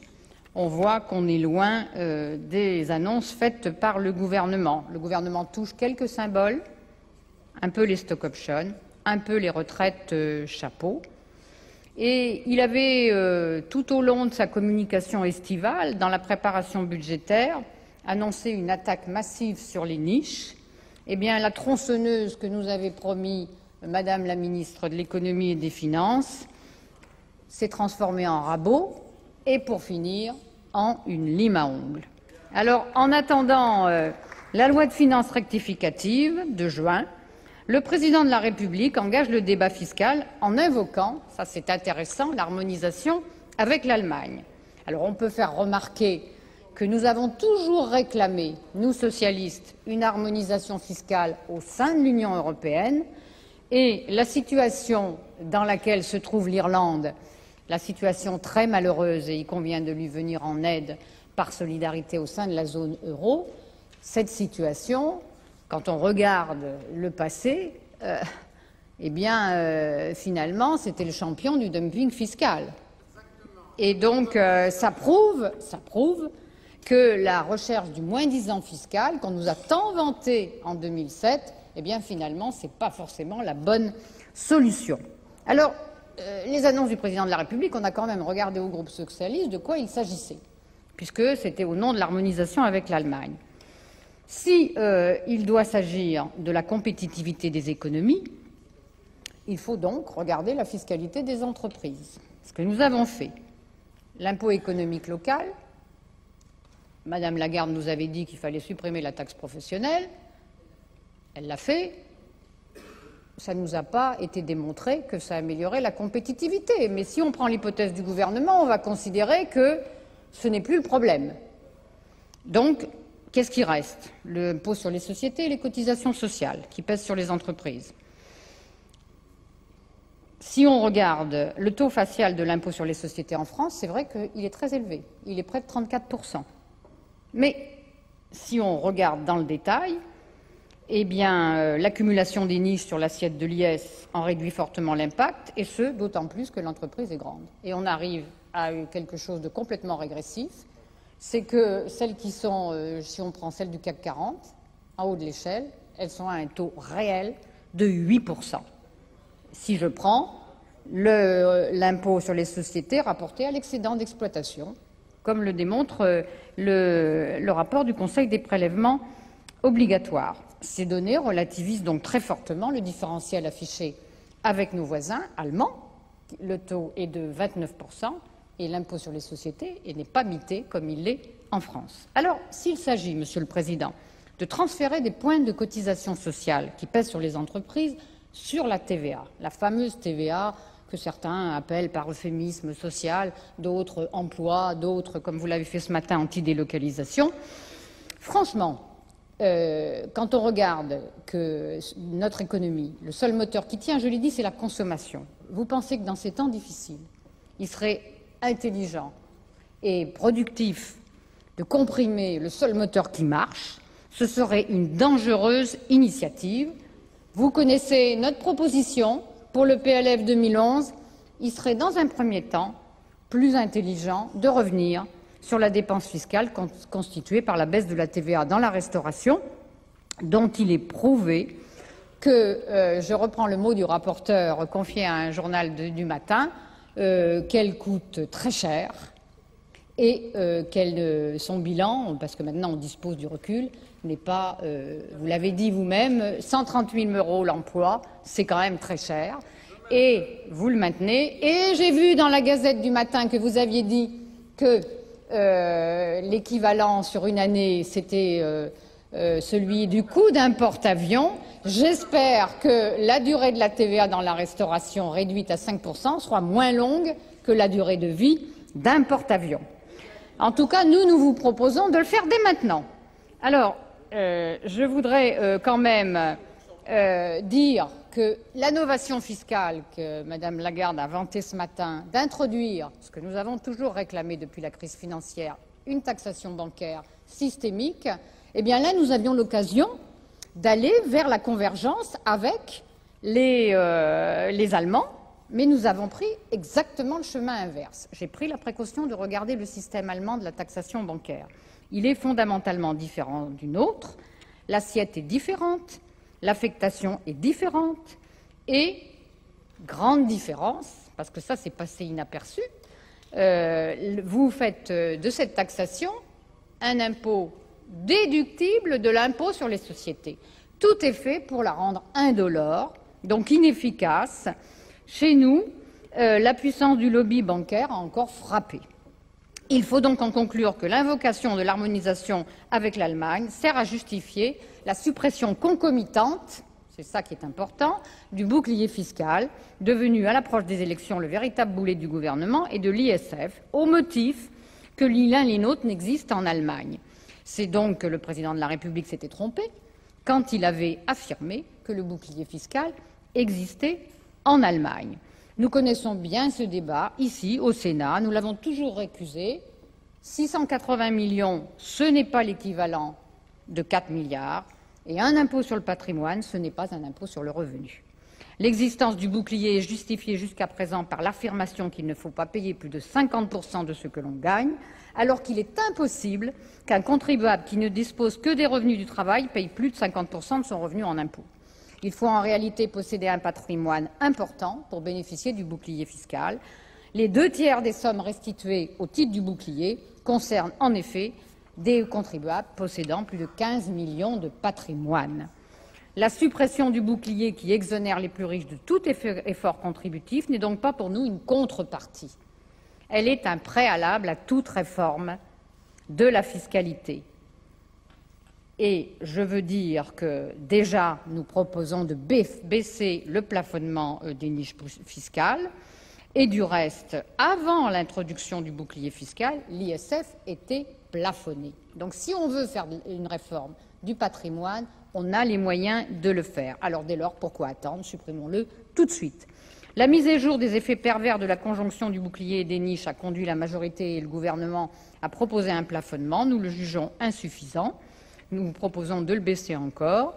On voit qu'on est loin des annonces faites par le gouvernement. Le gouvernement touche quelques symboles, un peu les stock options, un peu les retraites chapeau. Et il avait, tout au long de sa communication estivale, dans la préparation budgétaire, annoncé une attaque massive sur les niches. Eh bien, la tronçonneuse que nous avait promis Madame la ministre de l'Économie et des Finances s'est transformée en rabot et, pour finir, en une lime à ongles. Alors, en attendant la loi de finances rectificative de juin, le président de la République engage le débat fiscal en invoquant, ça c'est intéressant, l'harmonisation avec l'Allemagne. Alors on peut faire remarquer que nous avons toujours réclamé, nous socialistes, une harmonisation fiscale au sein de l'Union européenne et la situation dans laquelle se trouve l'Irlande, la situation très malheureuse, et il convient de lui venir en aide par solidarité au sein de la zone euro, cette situation, quand on regarde le passé, finalement, c'était le champion du dumping fiscal. Et donc, ça prouve que la recherche du moins-disant fiscal, qu'on nous a tant vanté en 2007, eh bien, finalement, ce n'est pas forcément la bonne solution. Alors, les annonces du président de la République, on a quand même regardé au groupe socialiste de quoi il s'agissait, puisque c'était au nom de l'harmonisation avec l'Allemagne. Si il doit s'agir de la compétitivité des économies, il faut donc regarder la fiscalité des entreprises. Ce que nous avons fait, l'impôt économique local, Madame Lagarde nous avait dit qu'il fallait supprimer la taxe professionnelle, elle l'a fait, ça ne nous a pas été démontré que ça améliorait la compétitivité. Mais si on prend l'hypothèse du gouvernement, on va considérer que ce n'est plus le problème. Donc, qu'est-ce qui reste? L'impôt sur les sociétés et les cotisations sociales qui pèsent sur les entreprises. Si on regarde le taux facial de l'impôt sur les sociétés en France, c'est vrai qu'il est très élevé. Il est près de 34%. Mais si on regarde dans le détail, eh bien, l'accumulation des niches sur l'assiette de l'IS en réduit fortement l'impact, et ce, d'autant plus que l'entreprise est grande. Et on arrive à quelque chose de complètement régressif, c'est que celles qui sont, si on prend celles du CAC 40, en haut de l'échelle, elles sont à un taux réel de 8%. Si je prends l'impôt sur les sociétés rapporté à l'excédent d'exploitation, comme le démontre le rapport du Conseil des prélèvements obligatoires. Ces données relativisent donc très fortement le différentiel affiché avec nos voisins allemands. Le taux est de 29% et l'impôt sur les sociétés n'est pas mité comme il l'est en France. Alors, s'il s'agit, Monsieur le Président, de transférer des points de cotisation sociale qui pèsent sur les entreprises sur la TVA, la fameuse TVA que certains appellent par euphémisme social, d'autres emploi, d'autres, comme vous l'avez fait ce matin, anti-délocalisation. Franchement, quand on regarde que notre économie, le seul moteur qui tient, je l'ai dit, c'est la consommation. Vous pensez que dans ces temps difficiles, il serait intelligent et productif de comprimer le seul moteur qui marche? Ce serait une dangereuse initiative. Vous connaissez notre proposition pour le PLF 2011. Il serait dans un premier temps plus intelligent de revenir sur la dépense fiscale constituée par la baisse de la TVA dans la restauration, dont il est prouvé que, je reprends le mot du rapporteur confié à un journal du matin, qu'elle coûte très cher et son bilan, parce que maintenant on dispose du recul, n'est pas, vous l'avez dit vous-même, 138 000 € l'emploi, c'est quand même très cher. Et vous le maintenez. Et j'ai vu dans la Gazette du matin que vous aviez dit que l'équivalent sur une année, c'était celui du coût d'un porte-avions. J'espère que la durée de la TVA dans la restauration réduite à 5% sera moins longue que la durée de vie d'un porte-avions. En tout cas, nous vous proposons de le faire dès maintenant. Alors, je voudrais quand même dire que l'innovation fiscale que Mme Lagarde a vantée ce matin, d'introduire, ce que nous avons toujours réclamé depuis la crise financière, une taxation bancaire systémique, eh bien là, nous avions l'occasion d'aller vers la convergence avec les Allemands, mais nous avons pris exactement le chemin inverse. J'ai pris la précaution de regarder le système allemand de la taxation bancaire. Il est fondamentalement différent du nôtre, l'assiette est différente, l'affectation est différente et, grande différence, parce que ça c'est passé inaperçu, vous faites de cette taxation un impôt déductible de l'impôt sur les sociétés. Tout est fait pour la rendre indolore, donc inefficace. Chez nous, la puissance du lobby bancaire a encore frappé. Il faut donc en conclure que l'invocation de l'harmonisation avec l'Allemagne sert à justifier la suppression concomitante, c'est ça qui est important, du bouclier fiscal, devenu à l'approche des élections le véritable boulet du gouvernement, et de l'ISF, au motif que ni l'un ni l'autre n'existe en Allemagne. C'est donc que le président de la République s'était trompé quand il avait affirmé que le bouclier fiscal existait en Allemagne. Nous connaissons bien ce débat ici, au Sénat. Nous l'avons toujours récusé. 680 millions, ce n'est pas l'équivalent de 4 milliards. Et un impôt sur le patrimoine, ce n'est pas un impôt sur le revenu. L'existence du bouclier est justifiée jusqu'à présent par l'affirmation qu'il ne faut pas payer plus de 50% de ce que l'on gagne, alors qu'il est impossible qu'un contribuable qui ne dispose que des revenus du travail paye plus de 50% de son revenu en impôt. Il faut en réalité posséder un patrimoine important pour bénéficier du bouclier fiscal. Les 2/3 des sommes restituées au titre du bouclier concernent en effet des contribuables possédant plus de 15 millions de patrimoine. La suppression du bouclier qui exonère les plus riches de tout effort contributif n'est donc pas pour nous une contrepartie. Elle est un préalable à toute réforme de la fiscalité. Et je veux dire que déjà, nous proposons de baisser le plafonnement des niches fiscales. Et du reste, avant l'introduction du bouclier fiscal, l'ISF était plafonné. Donc si on veut faire une réforme du patrimoine, on a les moyens de le faire. Alors dès lors, pourquoi attendre? Supprimons-le tout de suite. La mise à jour des effets pervers de la conjonction du bouclier et des niches a conduit la majorité et le gouvernement à proposer un plafonnement. Nous le jugeons insuffisant. Nous vous proposons de le baisser encore,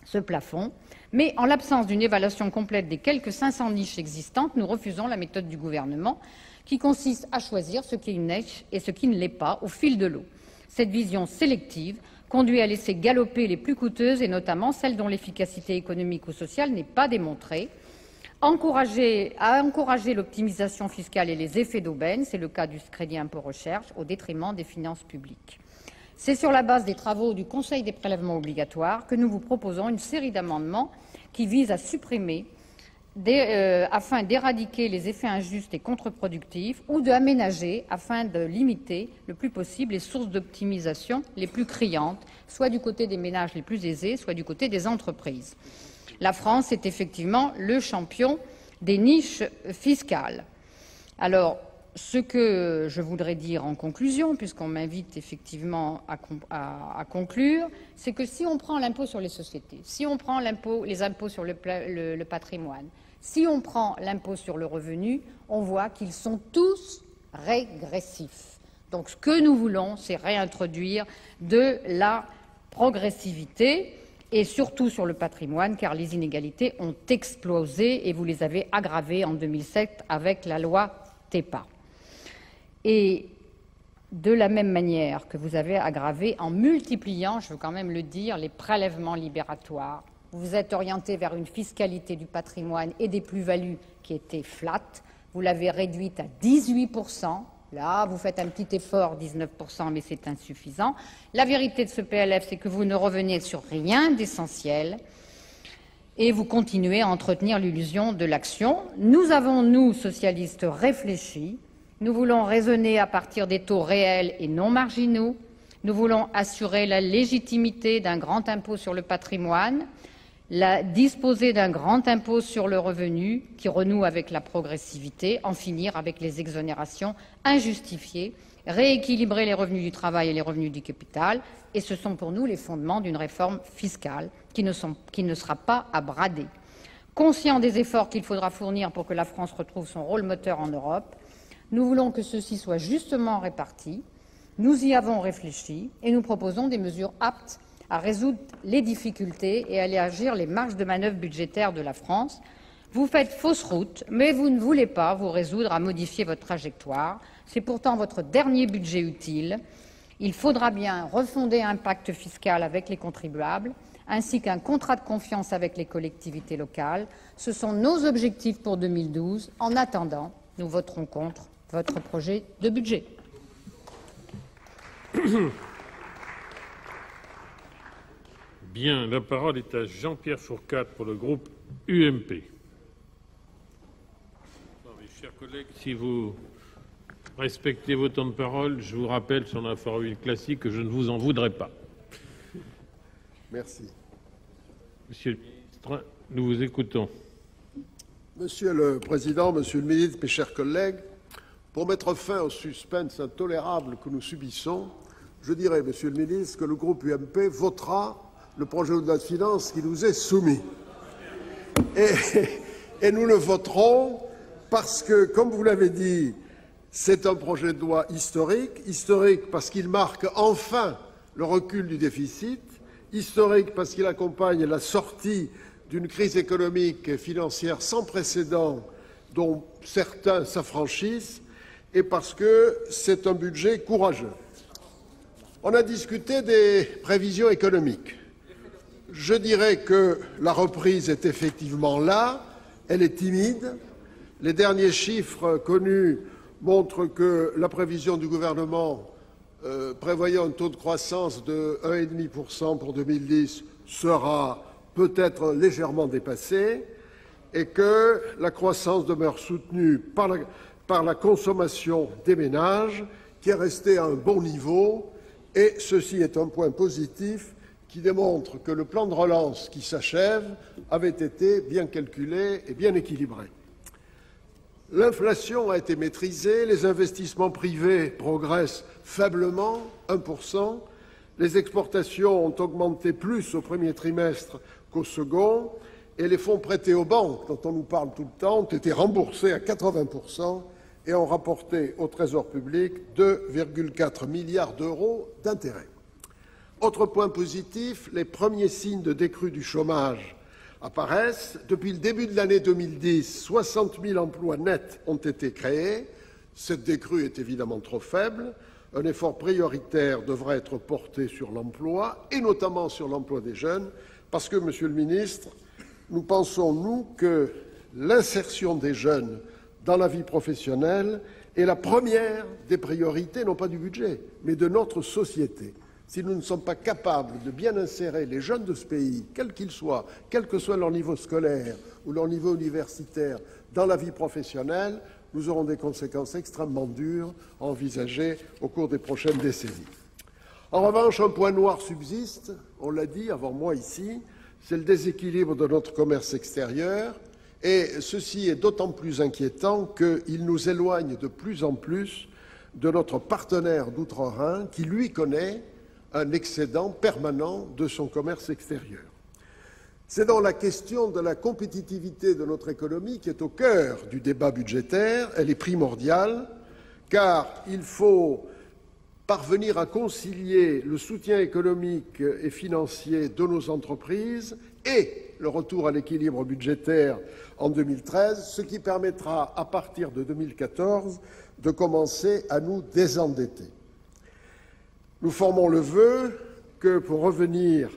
ce plafond. Mais en l'absence d'une évaluation complète des quelques 500 niches existantes, nous refusons la méthode du gouvernement qui consiste à choisir ce qui est une niche et ce qui ne l'est pas au fil de l'eau. Cette vision sélective conduit à laisser galoper les plus coûteuses et notamment celles dont l'efficacité économique ou sociale n'est pas démontrée. À encourager l'optimisation fiscale et les effets d'aubaine, c'est le cas du crédit impôt recherche, au détriment des finances publiques. C'est sur la base des travaux du Conseil des prélèvements obligatoires que nous vous proposons une série d'amendements qui visent à supprimer, afin d'éradiquer les effets injustes et contre-productifs, ou d'aménager afin de limiter le plus possible les sources d'optimisation les plus criantes, soit du côté des ménages les plus aisés, soit du côté des entreprises. La France est effectivement le champion des niches fiscales. Alors, ce que je voudrais dire en conclusion, puisqu'on m'invite effectivement à conclure, c'est que si on prend l'impôt sur les sociétés, si on prend les impôts sur le patrimoine, si on prend l'impôt sur le revenu, on voit qu'ils sont tous régressifs. Donc, ce que nous voulons, c'est réintroduire de la progressivité, et surtout sur le patrimoine, car les inégalités ont explosé et vous les avez aggravées en 2007 avec la loi TEPA. Et de la même manière que vous avez aggravé en multipliant, je veux quand même le dire, les prélèvements libératoires. Vous vous êtes orienté vers une fiscalité du patrimoine et des plus-values qui était flat. Vous l'avez réduite à 18%. Là, vous faites un petit effort, 19%, mais c'est insuffisant. La vérité de ce PLF, c'est que vous ne revenez sur rien d'essentiel et vous continuez à entretenir l'illusion de l'action. Nous avons, nous, socialistes, réfléchi. Nous voulons raisonner à partir des taux réels et non marginaux. Nous voulons assurer la légitimité d'un grand impôt sur le patrimoine, disposer d'un grand impôt sur le revenu qui renoue avec la progressivité, en finir avec les exonérations injustifiées, rééquilibrer les revenus du travail et les revenus du capital, et ce sont pour nous les fondements d'une réforme fiscale qui ne sera pas à brader. Conscient des efforts qu'il faudra fournir pour que la France retrouve son rôle moteur en Europe, nous voulons que ceux-ci soient justement répartis. Nous y avons réfléchi et nous proposons des mesures aptes à résoudre les difficultés et à élargir les marges de manœuvre budgétaires de la France. Vous faites fausse route, mais vous ne voulez pas vous résoudre à modifier votre trajectoire. C'est pourtant votre dernier budget utile. Il faudra bien refonder un pacte fiscal avec les contribuables, ainsi qu'un contrat de confiance avec les collectivités locales. Ce sont nos objectifs pour 2012. En attendant, nous voterons contre votre projet de budget. Bien, la parole est à Jean-Pierre Fourcade pour le groupe UMP. Mes chers collègues, si vous respectez vos temps de parole, je vous rappelle sur la formule classique que je ne vous en voudrais pas. Merci. Monsieur le ministre, nous vous écoutons. Monsieur le Président, Monsieur le Ministre, mes chers collègues, pour mettre fin au suspense intolérable que nous subissons, je dirais, Monsieur le Ministre, que le groupe UMP votera le projet de loi de finances qui nous est soumis. Et nous le voterons parce que, comme vous l'avez dit, c'est un projet de loi historique. Historique parce qu'il marque enfin le recul du déficit. Historique parce qu'il accompagne la sortie d'une crise économique et financière sans précédent dont certains s'affranchissent et parce que c'est un budget courageux. On a discuté des prévisions économiques. Je dirais que la reprise est effectivement là, elle est timide. Les derniers chiffres connus montrent que la prévision du gouvernement prévoyant un taux de croissance de 1,5% pour 2010 sera peut-être légèrement dépassée et que la croissance demeure soutenue par la consommation des ménages qui est restée à un bon niveau et ceci est un point positif qui démontre que le plan de relance qui s'achève avait été bien calculé et bien équilibré. L'inflation a été maîtrisée, les investissements privés progressent faiblement, 1%, les exportations ont augmenté plus au premier trimestre qu'au second, et les fonds prêtés aux banques, dont on nous parle tout le temps, ont été remboursés à 80% et ont rapporté au Trésor public 2,4 milliards d'euros d'intérêts. Autre point positif, les premiers signes de décrue du chômage apparaissent. Depuis le début de l'année 2010, 60 000 emplois nets ont été créés. Cette décrue est évidemment trop faible. Un effort prioritaire devra être porté sur l'emploi, et notamment sur l'emploi des jeunes, parce que, Monsieur le Ministre, nous pensons, nous, que l'insertion des jeunes dans la vie professionnelle est la première des priorités, non pas du budget, mais de notre société. Si nous ne sommes pas capables de bien insérer les jeunes de ce pays, quels qu'ils soient, quel que soit leur niveau scolaire ou leur niveau universitaire, dans la vie professionnelle, nous aurons des conséquences extrêmement dures à envisager au cours des prochaines décennies. En revanche, un point noir subsiste, on l'a dit avant moi ici, c'est le déséquilibre de notre commerce extérieur, et ceci est d'autant plus inquiétant qu'il nous éloigne de plus en plus de notre partenaire d'outre-Rhin qui, lui, connaît un excédent permanent de son commerce extérieur. C'est donc la question de la compétitivité de notre économie qui est au cœur du débat budgétaire. Elle est primordiale, car il faut parvenir à concilier le soutien économique et financier de nos entreprises et le retour à l'équilibre budgétaire en 2013, ce qui permettra, à partir de 2014, de commencer à nous désendetter. Nous formons le vœu que, pour revenir,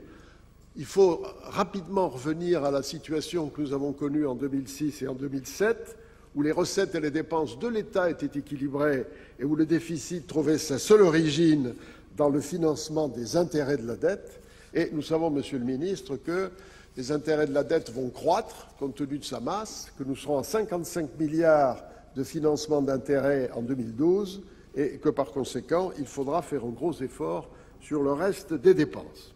il faut rapidement revenir à la situation que nous avons connue en 2006 et en 2007, où les recettes et les dépenses de l'État étaient équilibrées et où le déficit trouvait sa seule origine dans le financement des intérêts de la dette. Et nous savons, Monsieur le Ministre, que les intérêts de la dette vont croître compte tenu de sa masse, que nous serons à 55 milliards de financement d'intérêts en 2012 et que, par conséquent, il faudra faire un gros effort sur le reste des dépenses.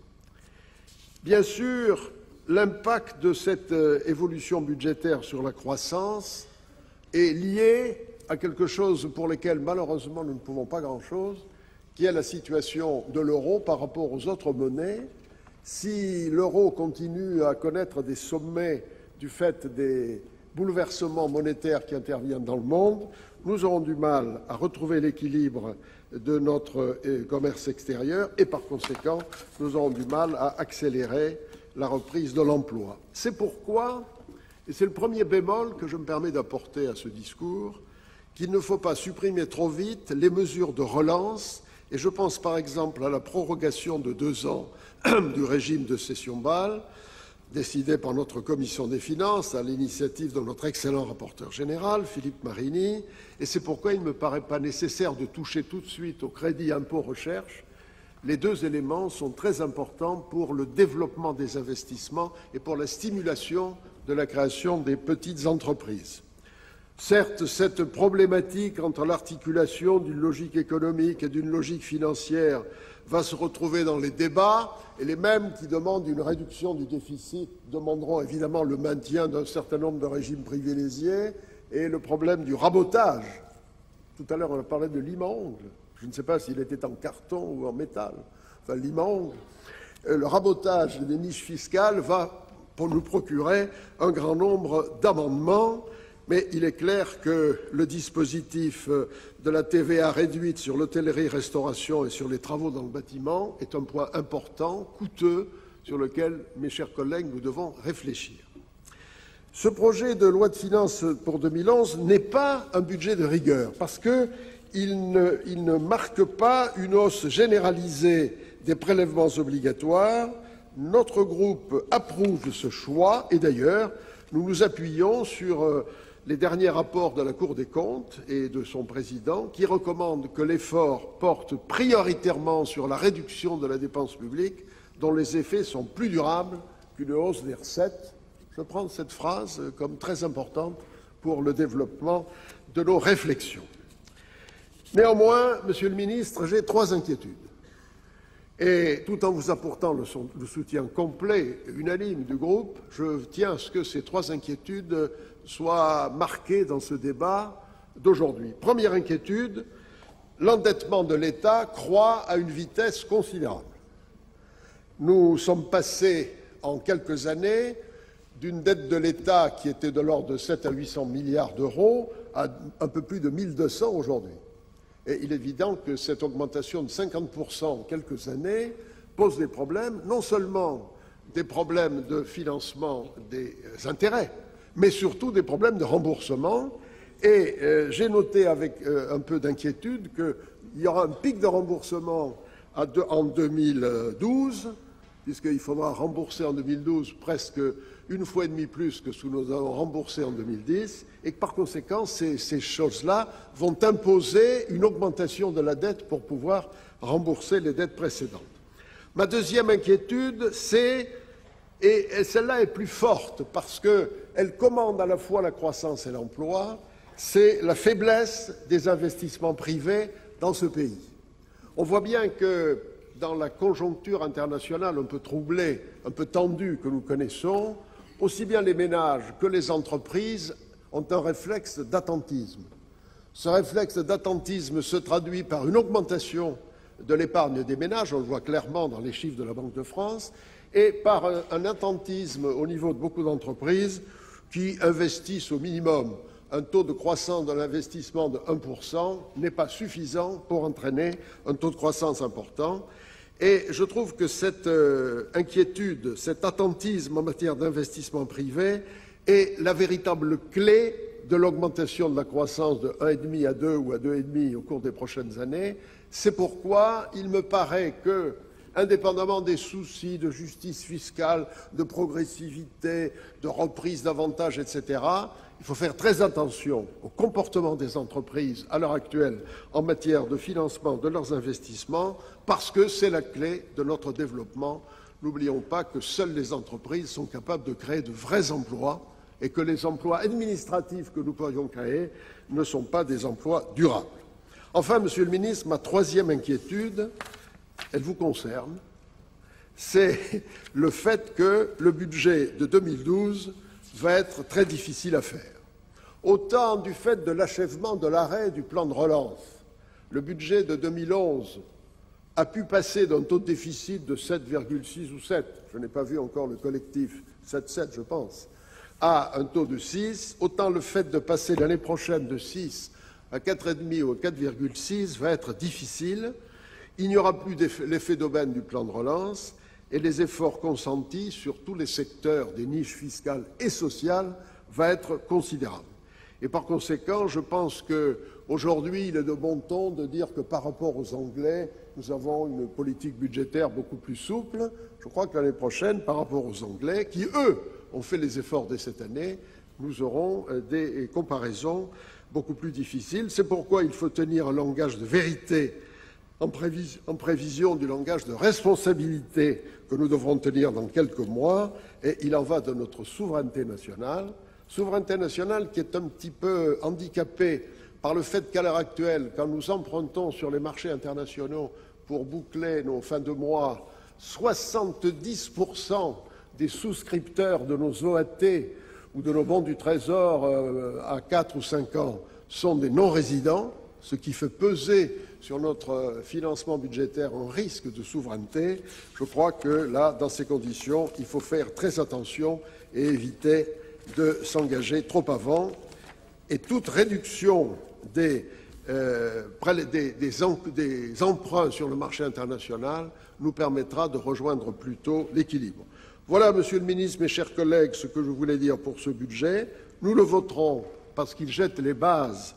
Bien sûr, l'impact de cette évolution budgétaire sur la croissance est lié à quelque chose pour lequel, malheureusement, nous ne pouvons pas grand-chose, qui est la situation de l'euro par rapport aux autres monnaies. Si l'euro continue à connaître des sommets du fait des bouleversements monétaires qui interviennent dans le monde, nous aurons du mal à retrouver l'équilibre de notre commerce extérieur et, par conséquent, nous aurons du mal à accélérer la reprise de l'emploi. C'est pourquoi, et c'est le premier bémol que je me permets d'apporter à ce discours, qu'il ne faut pas supprimer trop vite les mesures de relance, et je pense par exemple à la prorogation de 2 ans du régime de cession-bail, décidé par notre commission des finances à l'initiative de notre excellent rapporteur général, Philippe Marini, et c'est pourquoi il ne me paraît pas nécessaire de toucher tout de suite au crédit impôt recherche. Les 2 éléments sont très importants pour le développement des investissements et pour la stimulation de la création des petites entreprises. Certes, cette problématique entre l'articulation d'une logique économique et d'une logique financière va se retrouver dans les débats, et les mêmes qui demandent une réduction du déficit demanderont évidemment le maintien d'un certain nombre de régimes privilégiés et le problème du rabotage. Tout à l'heure, on a parlé de lime-à-ongles. Je ne sais pas s'il était en carton ou en métal. Enfin, lime-à-ongles. Le rabotage des niches fiscales va pour nous procurer un grand nombre d'amendements. Mais il est clair que le dispositif de la TVA réduite sur l'hôtellerie-restauration et sur les travaux dans le bâtiment est un point important, coûteux, sur lequel, mes chers collègues, nous devons réfléchir. Ce projet de loi de finances pour 2011 n'est pas un budget de rigueur, parce qu'il ne marque pas une hausse généralisée des prélèvements obligatoires. Notre groupe approuve ce choix, et d'ailleurs, nous nous appuyons sur les derniers rapports de la Cour des comptes et de son président, qui recommandent que l'effort porte prioritairement sur la réduction de la dépense publique, dont les effets sont plus durables qu'une hausse des recettes. Je prends cette phrase comme très importante pour le développement de nos réflexions. Néanmoins, Monsieur le Ministre, j'ai 3 inquiétudes. Et tout en vous apportant le soutien complet et unanime du groupe, je tiens à ce que ces 3 inquiétudes soient marquées dans ce débat d'aujourd'hui. Première inquiétude, l'endettement de l'État croît à une vitesse considérable. Nous sommes passés en quelques années d'une dette de l'État qui était de l'ordre de 7 à 800 milliards d'euros à un peu plus de 1200 aujourd'hui. Et il est évident que cette augmentation de 50% en quelques années pose des problèmes, non seulement des problèmes de financement des intérêts, mais surtout des problèmes de remboursement. Et j'ai noté avec un peu d'inquiétude qu'il y aura un pic de remboursement en 2012, puisqu'il faudra rembourser en 2012 presque une fois et demie plus que ce que nous avons remboursé en 2010, et que par conséquent, ces choses-là vont imposer une augmentation de la dette pour pouvoir rembourser les dettes précédentes. Ma deuxième inquiétude, et celle-là est plus forte parce qu'elle commande à la fois la croissance et l'emploi, c'est la faiblesse des investissements privés dans ce pays. On voit bien que dans la conjoncture internationale un peu troublée, un peu tendue que nous connaissons, aussi bien les ménages que les entreprises ont un réflexe d'attentisme. Ce réflexe d'attentisme se traduit par une augmentation de l'épargne des ménages, on le voit clairement dans les chiffres de la Banque de France, et par un attentisme au niveau de beaucoup d'entreprises qui investissent au minimum. Un taux de croissance de l'investissement de 1% n'est pas suffisant pour entraîner un taux de croissance important. Et je trouve que cette inquiétude, cet attentisme en matière d'investissement privé est la véritable clé de l'augmentation de la croissance de 1,5 à 2 ou à 2,5 au cours des prochaines années. C'est pourquoi il me paraît que, indépendamment des soucis de justice fiscale, de progressivité, de reprise d'avantages, etc., il faut faire très attention au comportement des entreprises à l'heure actuelle en matière de financement de leurs investissements, parce que c'est la clé de notre développement. N'oublions pas que seules les entreprises sont capables de créer de vrais emplois et que les emplois administratifs que nous pourrions créer ne sont pas des emplois durables. Enfin, Monsieur le Ministre, ma troisième inquiétude, elle vous concerne, c'est le fait que le budget de 2012 va être très difficile à faire. Autant du fait de l'achèvement de l'arrêt du plan de relance, le budget de 2011 a pu passer d'un taux de déficit de 7,6 ou 7, je n'ai pas vu encore le collectif, 7,7 je pense, à un taux de 6, autant le fait de passer l'année prochaine de 6 à 4,5 ou 4,6 va être difficile. Il n'y aura plus l'effet d'aubaine du plan de relance et les efforts consentis sur tous les secteurs des niches fiscales et sociales vont être considérables. Et par conséquent, je pense qu'aujourd'hui, il est de bon ton de dire que par rapport aux Anglais, nous avons une politique budgétaire beaucoup plus souple. Je crois que l'année prochaine, par rapport aux Anglais, qui, eux, ont fait les efforts dès cette année, nous aurons des comparaisons beaucoup plus difficiles. C'est pourquoi il faut tenir un langage de vérité en prévision du langage de responsabilité que nous devrons tenir dans quelques mois, et il en va de notre souveraineté nationale qui est un petit peu handicapée par le fait qu'à l'heure actuelle, quand nous empruntons sur les marchés internationaux pour boucler nos fins de mois, 70% des souscripteurs de nos OAT ou de nos bons du Trésor à 4 ou 5 ans sont des non-résidents, ce qui fait peser sur notre financement budgétaire un risque de souveraineté. Je crois que là, dans ces conditions, il faut faire très attention et éviter de s'engager trop avant. Et toute réduction des emprunts sur le marché international nous permettra de rejoindre plus tôt l'équilibre. Voilà, Monsieur le Ministre, mes chers collègues, ce que je voulais dire pour ce budget. Nous le voterons parce qu'il jette les bases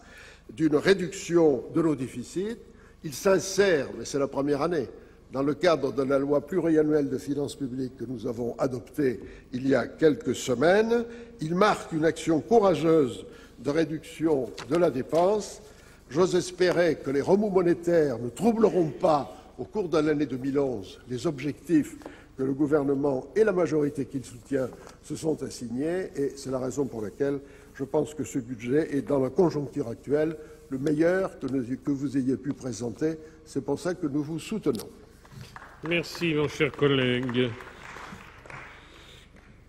d'une réduction de nos déficits. Il s'insère, mais c'est la première année, dans le cadre de la loi pluriannuelle de finances publiques que nous avons adoptée il y a quelques semaines. Il marque une action courageuse de réduction de la dépense. J'ose espérer que les remous monétaires ne troubleront pas, au cours de l'année 2011, les objectifs que le gouvernement et la majorité qu'il soutient se sont assignés, et c'est la raison pour laquelle je pense que ce budget est, dans la conjoncture actuelle, le meilleur que vous ayez pu présenter. C'est pour ça que nous vous soutenons. Merci, mon cher collègue.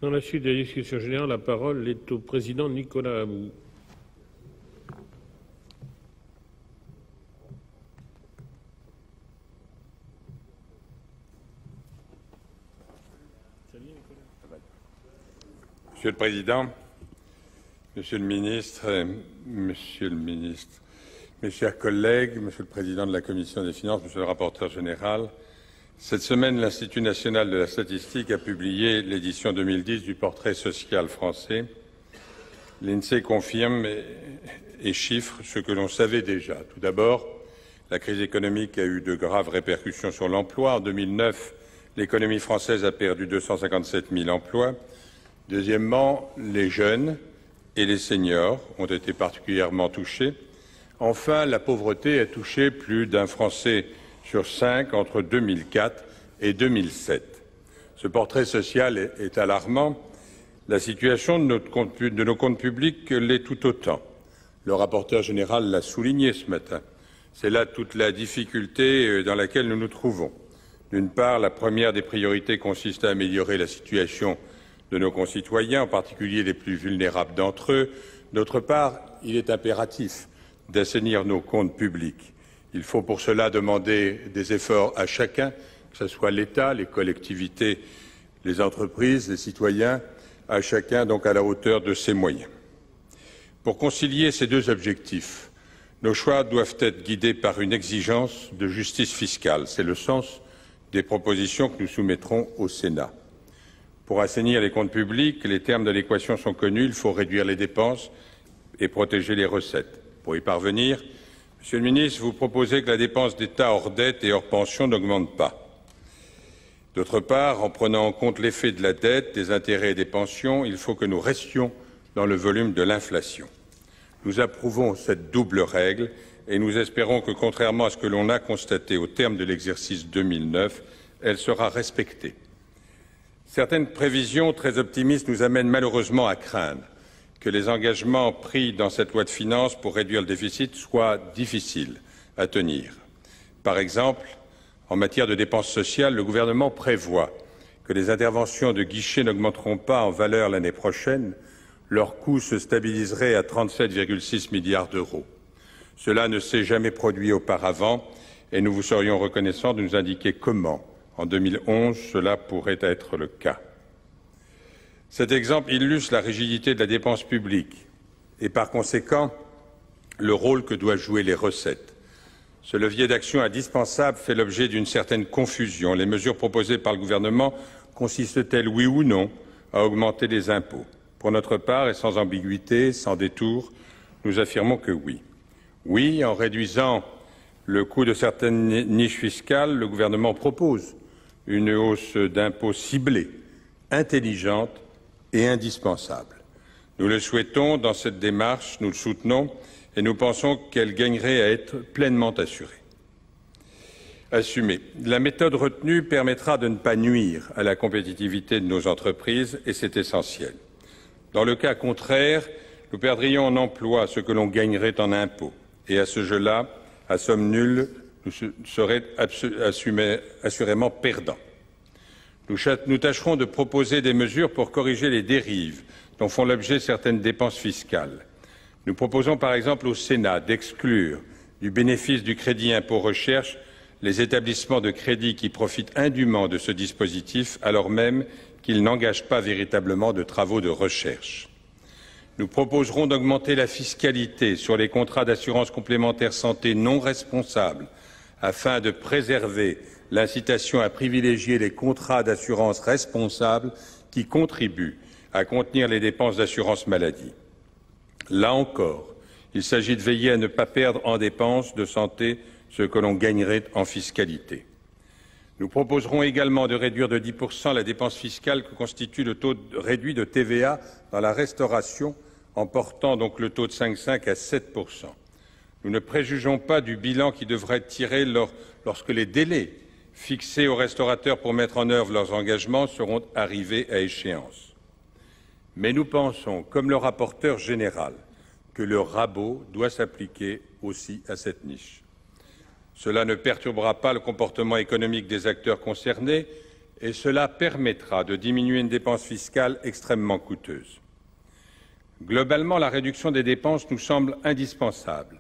Dans la suite de la discussion générale, la parole est au président Nicolas Amou. Monsieur le Président, Monsieur le Ministre, mes chers collègues, Monsieur le Président de la Commission des finances, Monsieur le rapporteur général, cette semaine, l'Institut national de la statistique a publié l'édition 2010 du portrait social français. L'INSEE confirme et chiffre ce que l'on savait déjà. Tout d'abord, la crise économique a eu de graves répercussions sur l'emploi. En 2009, l'économie française a perdu 257 000 emplois. Deuxièmement, les jeunes et les seniors ont été particulièrement touchés. Enfin, la pauvreté a touché plus d'un Français sur 5 entre 2004 et 2007. Ce portrait social est alarmant. La situation de nos comptes publics l'est tout autant. Le rapporteur général l'a souligné ce matin. C'est là toute la difficulté dans laquelle nous nous trouvons. D'une part, la première des priorités consiste à améliorer la situation de nos concitoyens, en particulier les plus vulnérables d'entre eux. D'autre part, il est impératif d'assainir nos comptes publics. Il faut pour cela demander des efforts à chacun, que ce soit l'État, les collectivités, les entreprises, les citoyens, à chacun donc à la hauteur de ses moyens. Pour concilier ces deux objectifs, nos choix doivent être guidés par une exigence de justice fiscale. C'est le sens des propositions que nous soumettrons au Sénat. Pour assainir les comptes publics, les termes de l'équation sont connus, il faut réduire les dépenses et protéger les recettes. Pour y parvenir, Monsieur le Ministre, vous proposez que la dépense d'État hors dette et hors pension n'augmente pas. D'autre part, en prenant en compte l'effet de la dette, des intérêts et des pensions, il faut que nous restions dans le volume de l'inflation. Nous approuvons cette double règle et nous espérons que, contrairement à ce que l'on a constaté au terme de l'exercice 2009, elle sera respectée. Certaines prévisions très optimistes nous amènent malheureusement à craindre que les engagements pris dans cette loi de finances pour réduire le déficit soient difficiles à tenir. Par exemple, en matière de dépenses sociales, le gouvernement prévoit que les interventions de guichet n'augmenteront pas en valeur l'année prochaine. Leur coût se stabiliserait à 37,6 milliards d'euros. Cela ne s'est jamais produit auparavant et nous vous serions reconnaissants de nous indiquer comment, en 2011, cela pourrait être le cas. Cet exemple illustre la rigidité de la dépense publique et, par conséquent, le rôle que doivent jouer les recettes. Ce levier d'action indispensable fait l'objet d'une certaine confusion. Les mesures proposées par le gouvernement consistent-elles, oui ou non, à augmenter les impôts? Pour notre part, et sans ambiguïté, sans détour, nous affirmons que oui. Oui, en réduisant le coût de certaines niches fiscales, le gouvernement propose une hausse d'impôts ciblée, intelligente et indispensable. Nous le souhaitons dans cette démarche, nous le soutenons et nous pensons qu'elle gagnerait à être pleinement assumée. La méthode retenue permettra de ne pas nuire à la compétitivité de nos entreprises et c'est essentiel. Dans le cas contraire, nous perdrions en emploi ce que l'on gagnerait en impôts et à ce jeu-là, à somme nulle, nous serions assurément perdants. Nous tâcherons de proposer des mesures pour corriger les dérives dont font l'objet certaines dépenses fiscales. Nous proposons par exemple au Sénat d'exclure du bénéfice du crédit impôt recherche les établissements de crédit qui profitent indûment de ce dispositif alors même qu'ils n'engagent pas véritablement de travaux de recherche. Nous proposerons d'augmenter la fiscalité sur les contrats d'assurance complémentaire santé non responsables afin de préserver l'incitation à privilégier les contrats d'assurance responsables qui contribuent à contenir les dépenses d'assurance maladie. Là encore, il s'agit de veiller à ne pas perdre en dépenses de santé ce que l'on gagnerait en fiscalité. Nous proposerons également de réduire de 10% la dépense fiscale que constitue le taux réduit de TVA dans la restauration, en portant donc le taux de 5,5 à 7%. Nous ne préjugeons pas du bilan qui devrait être tiré lorsque les délais fixés aux restaurateurs pour mettre en œuvre leurs engagements seront arrivés à échéance. Mais nous pensons, comme le rapporteur général, que le rabot doit s'appliquer aussi à cette niche. Cela ne perturbera pas le comportement économique des acteurs concernés et cela permettra de diminuer une dépense fiscale extrêmement coûteuse. Globalement, la réduction des dépenses nous semble indispensable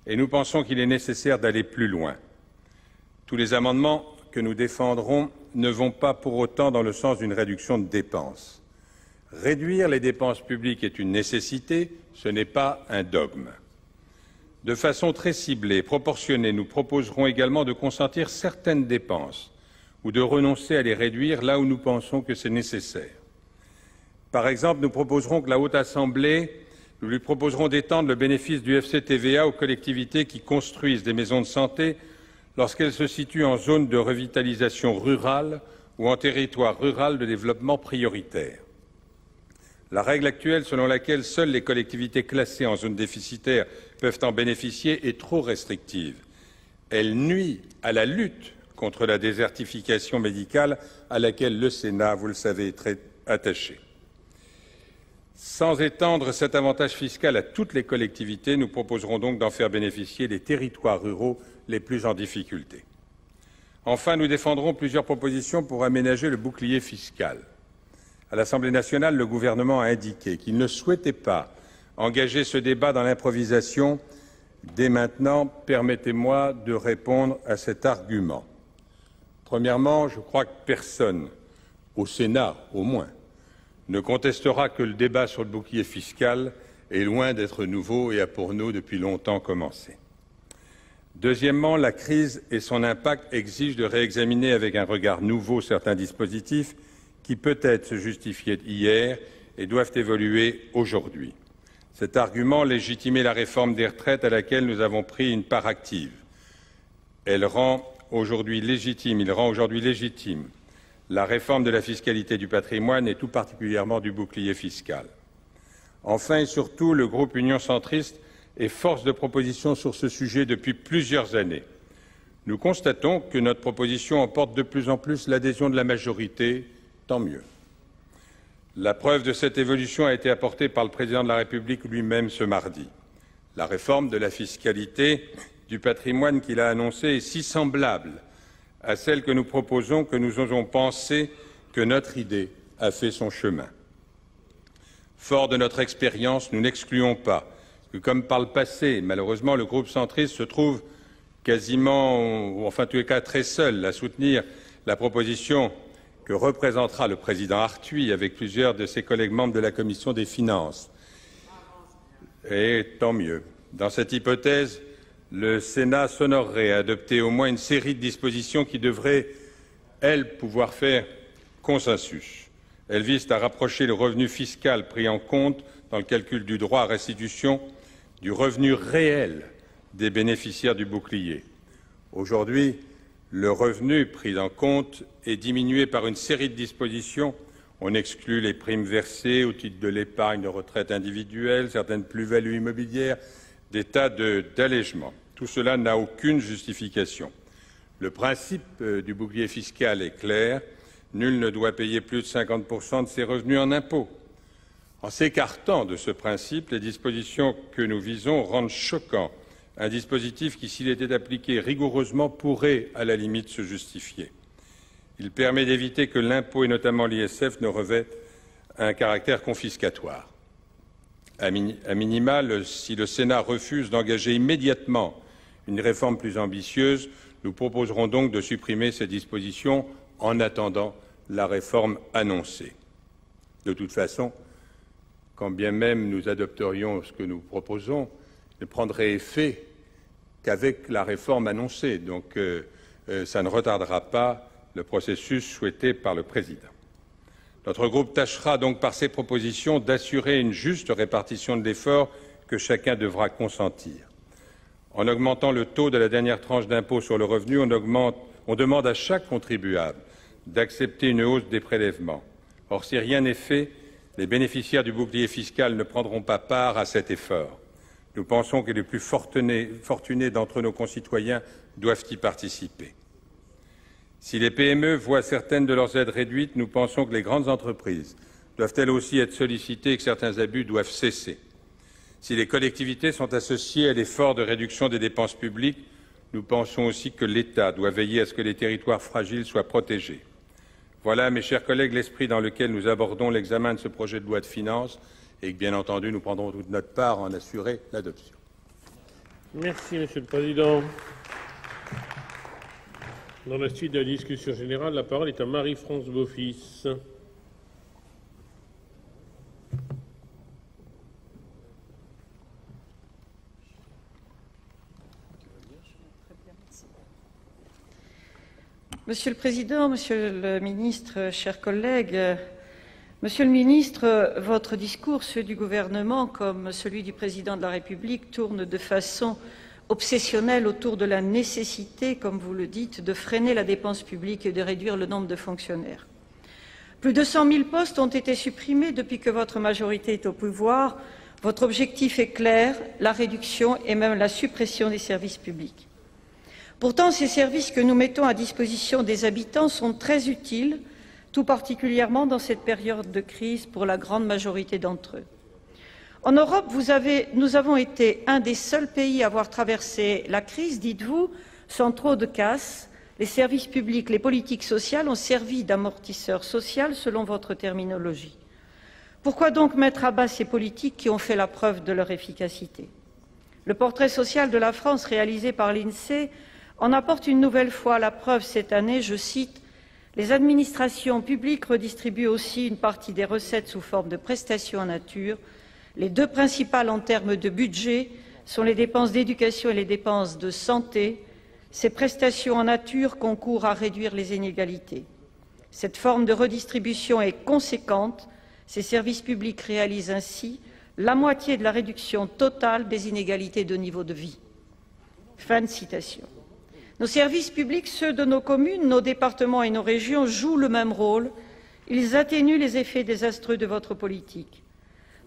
et nous pensons qu'il est nécessaire d'aller plus loin. Tous les amendements que nous défendrons ne vont pas pour autant dans le sens d'une réduction de dépenses. Réduire les dépenses publiques est une nécessité, ce n'est pas un dogme. De façon très ciblée et proportionnée, nous proposerons également de consentir certaines dépenses ou de renoncer à les réduire là où nous pensons que c'est nécessaire. Par exemple, nous proposerons que la Haute Assemblée, nous lui proposerons d'étendre le bénéfice du FCTVA aux collectivités qui construisent des maisons de santé lorsqu'elles se situent en zone de revitalisation rurale ou en territoire rural de développement prioritaire. La règle actuelle selon laquelle seules les collectivités classées en zone déficitaire peuvent en bénéficier est trop restrictive. Elle nuit à la lutte contre la désertification médicale à laquelle le Sénat, vous le savez, est très attaché. Sans étendre cet avantage fiscal à toutes les collectivités, nous proposerons donc d'en faire bénéficier les territoires ruraux les plus en difficulté. Enfin, nous défendrons plusieurs propositions pour aménager le bouclier fiscal. À l'Assemblée nationale, le gouvernement a indiqué qu'il ne souhaitait pas engager ce débat dans l'improvisation. Dès maintenant, permettez-moi de répondre à cet argument. Premièrement, je crois que personne, au Sénat au moins, ne contestera que le débat sur le bouclier fiscal est loin d'être nouveau et a pour nous depuis longtemps commencé. Deuxièmement, la crise et son impact exigent de réexaminer avec un regard nouveau certains dispositifs qui peut-être se justifiaient hier et doivent évoluer aujourd'hui. Cet argument légitimait la réforme des retraites à laquelle nous avons pris une part active. Il rend aujourd'hui légitime la réforme de la fiscalité du patrimoine et tout particulièrement du bouclier fiscal. Enfin et surtout, le groupe Union centriste est force de proposition sur ce sujet depuis plusieurs années. Nous constatons que notre proposition emporte de plus en plus l'adhésion de la majorité, tant mieux. La preuve de cette évolution a été apportée par le président de la République lui-même ce mardi. La réforme de la fiscalité du patrimoine qu'il a annoncée est si semblable à celle que nous proposons que nous osons penser que notre idée a fait son chemin. Fort de notre expérience, nous n'excluons pas que, comme par le passé, malheureusement, le groupe centriste se trouve quasiment, ou enfin en tous les cas très seul, à soutenir la proposition que représentera le président Arthuis avec plusieurs de ses collègues membres de la Commission des finances. Et tant mieux. Dans cette hypothèse, le Sénat s'honorerait à adopter au moins une série de dispositions qui devraient, elles, pouvoir faire consensus. Elles visent à rapprocher le revenu fiscal pris en compte dans le calcul du droit à restitution du revenu réel des bénéficiaires du bouclier. Aujourd'hui, le revenu pris en compte est diminué par une série de dispositions. On exclut les primes versées au titre de l'épargne de retraite individuelle, certaines plus-values immobilières, des tas d'allégements. Tout cela n'a aucune justification. Le principe du bouclier fiscal est clair. Nul ne doit payer plus de 50% de ses revenus en impôts. En s'écartant de ce principe, les dispositions que nous visons rendent choquant un dispositif qui, s'il était appliqué rigoureusement, pourrait, à la limite, se justifier. Il permet d'éviter que l'impôt, et notamment l'ISF, ne revêt un caractère confiscatoire. À minima, si le Sénat refuse d'engager immédiatement une réforme plus ambitieuse, nous proposerons donc de supprimer ces dispositions en attendant la réforme annoncée. De toute façon, quand bien même nous adopterions ce que nous proposons, ne prendrait effet qu'avec la réforme annoncée. Donc, ça ne retardera pas le processus souhaité par le président. Notre groupe tâchera donc par ses propositions d'assurer une juste répartition de l'effort que chacun devra consentir. En augmentant le taux de la dernière tranche d'impôt sur le revenu, on demande à chaque contribuable d'accepter une hausse des prélèvements. Or, si rien n'est fait, les bénéficiaires du bouclier fiscal ne prendront pas part à cet effort. Nous pensons que les plus fortunés d'entre nos concitoyens doivent y participer. Si les PME voient certaines de leurs aides réduites, nous pensons que les grandes entreprises doivent elles aussi être sollicitées et que certains abus doivent cesser. Si les collectivités sont associées à l'effort de réduction des dépenses publiques, nous pensons aussi que l'État doit veiller à ce que les territoires fragiles soient protégés. Voilà, mes chers collègues, l'esprit dans lequel nous abordons l'examen de ce projet de loi de finances et que, bien entendu, nous prendrons toute notre part à en assurer l'adoption. Merci, Monsieur le Président. Dans la suite de la discussion générale, la parole est à Marie-France Beaufils. Monsieur le Président, Monsieur le Ministre, chers collègues, Monsieur le Ministre, votre discours, ceux du gouvernement comme celui du Président de la République, tourne de façon obsessionnelle autour de la nécessité, comme vous le dites, de freiner la dépense publique et de réduire le nombre de fonctionnaires. Plus de 100 000 postes ont été supprimés depuis que votre majorité est au pouvoir. Votre objectif est clair, la réduction et même la suppression des services publics. Pourtant, ces services que nous mettons à disposition des habitants sont très utiles, tout particulièrement dans cette période de crise pour la grande majorité d'entre eux. En Europe, nous avons été un des seuls pays à avoir traversé la crise, dites-vous, sans trop de casse. Les services publics, les politiques sociales ont servi d'amortisseur social selon votre terminologie. Pourquoi donc mettre à bas ces politiques qui ont fait la preuve de leur efficacité? Le portrait social de la France réalisé par l'INSEE en apporte une nouvelle fois la preuve cette année, je cite, « Les administrations publiques redistribuent aussi une partie des recettes sous forme de prestations en nature. Les deux principales en termes de budget sont les dépenses d'éducation et les dépenses de santé. Ces prestations en nature concourent à réduire les inégalités. Cette forme de redistribution est conséquente. Ces services publics réalisent ainsi la moitié de la réduction totale des inégalités de niveau de vie. » Fin de citation. Nos services publics, ceux de nos communes, nos départements et nos régions, jouent le même rôle. Ils atténuent les effets désastreux de votre politique.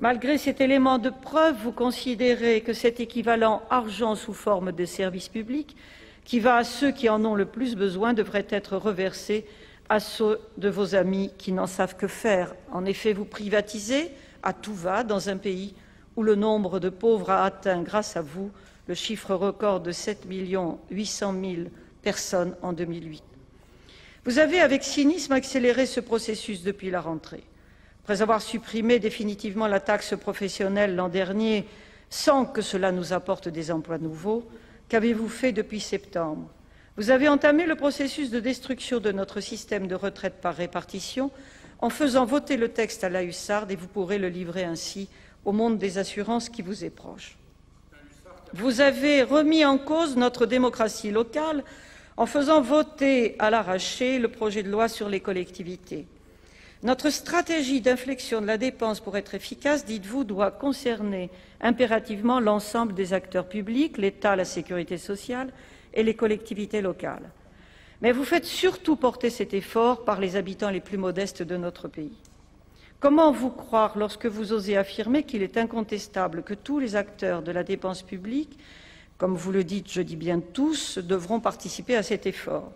Malgré cet élément de preuve, vous considérez que cet équivalent argent sous forme de services publics, qui va à ceux qui en ont le plus besoin, devrait être reversé à ceux de vos amis qui n'en savent que faire. En effet, vous privatisez à tout va dans un pays où le nombre de pauvres a atteint, grâce à vous, le chiffre record de 7 800 000 personnes en 2008. Vous avez, avec cynisme, accéléré ce processus depuis la rentrée. Après avoir supprimé définitivement la taxe professionnelle l'an dernier, sans que cela nous apporte des emplois nouveaux, qu'avez-vous fait depuis septembre? Vous avez entamé le processus de destruction de notre système de retraite par répartition en faisant voter le texte à la hussarde et vous pourrez le livrer ainsi au monde des assurances qui vous est proche. Vous avez remis en cause notre démocratie locale en faisant voter à l'arraché le projet de loi sur les collectivités. Notre stratégie d'inflexion de la dépense pour être efficace, dites-vous, doit concerner impérativement l'ensemble des acteurs publics, l'État, la sécurité sociale et les collectivités locales. Mais vous faites surtout porter cet effort par les habitants les plus modestes de notre pays. Comment vous croire lorsque vous osez affirmer qu'il est incontestable que tous les acteurs de la dépense publique, comme vous le dites, je dis bien tous, devront participer à cet effort?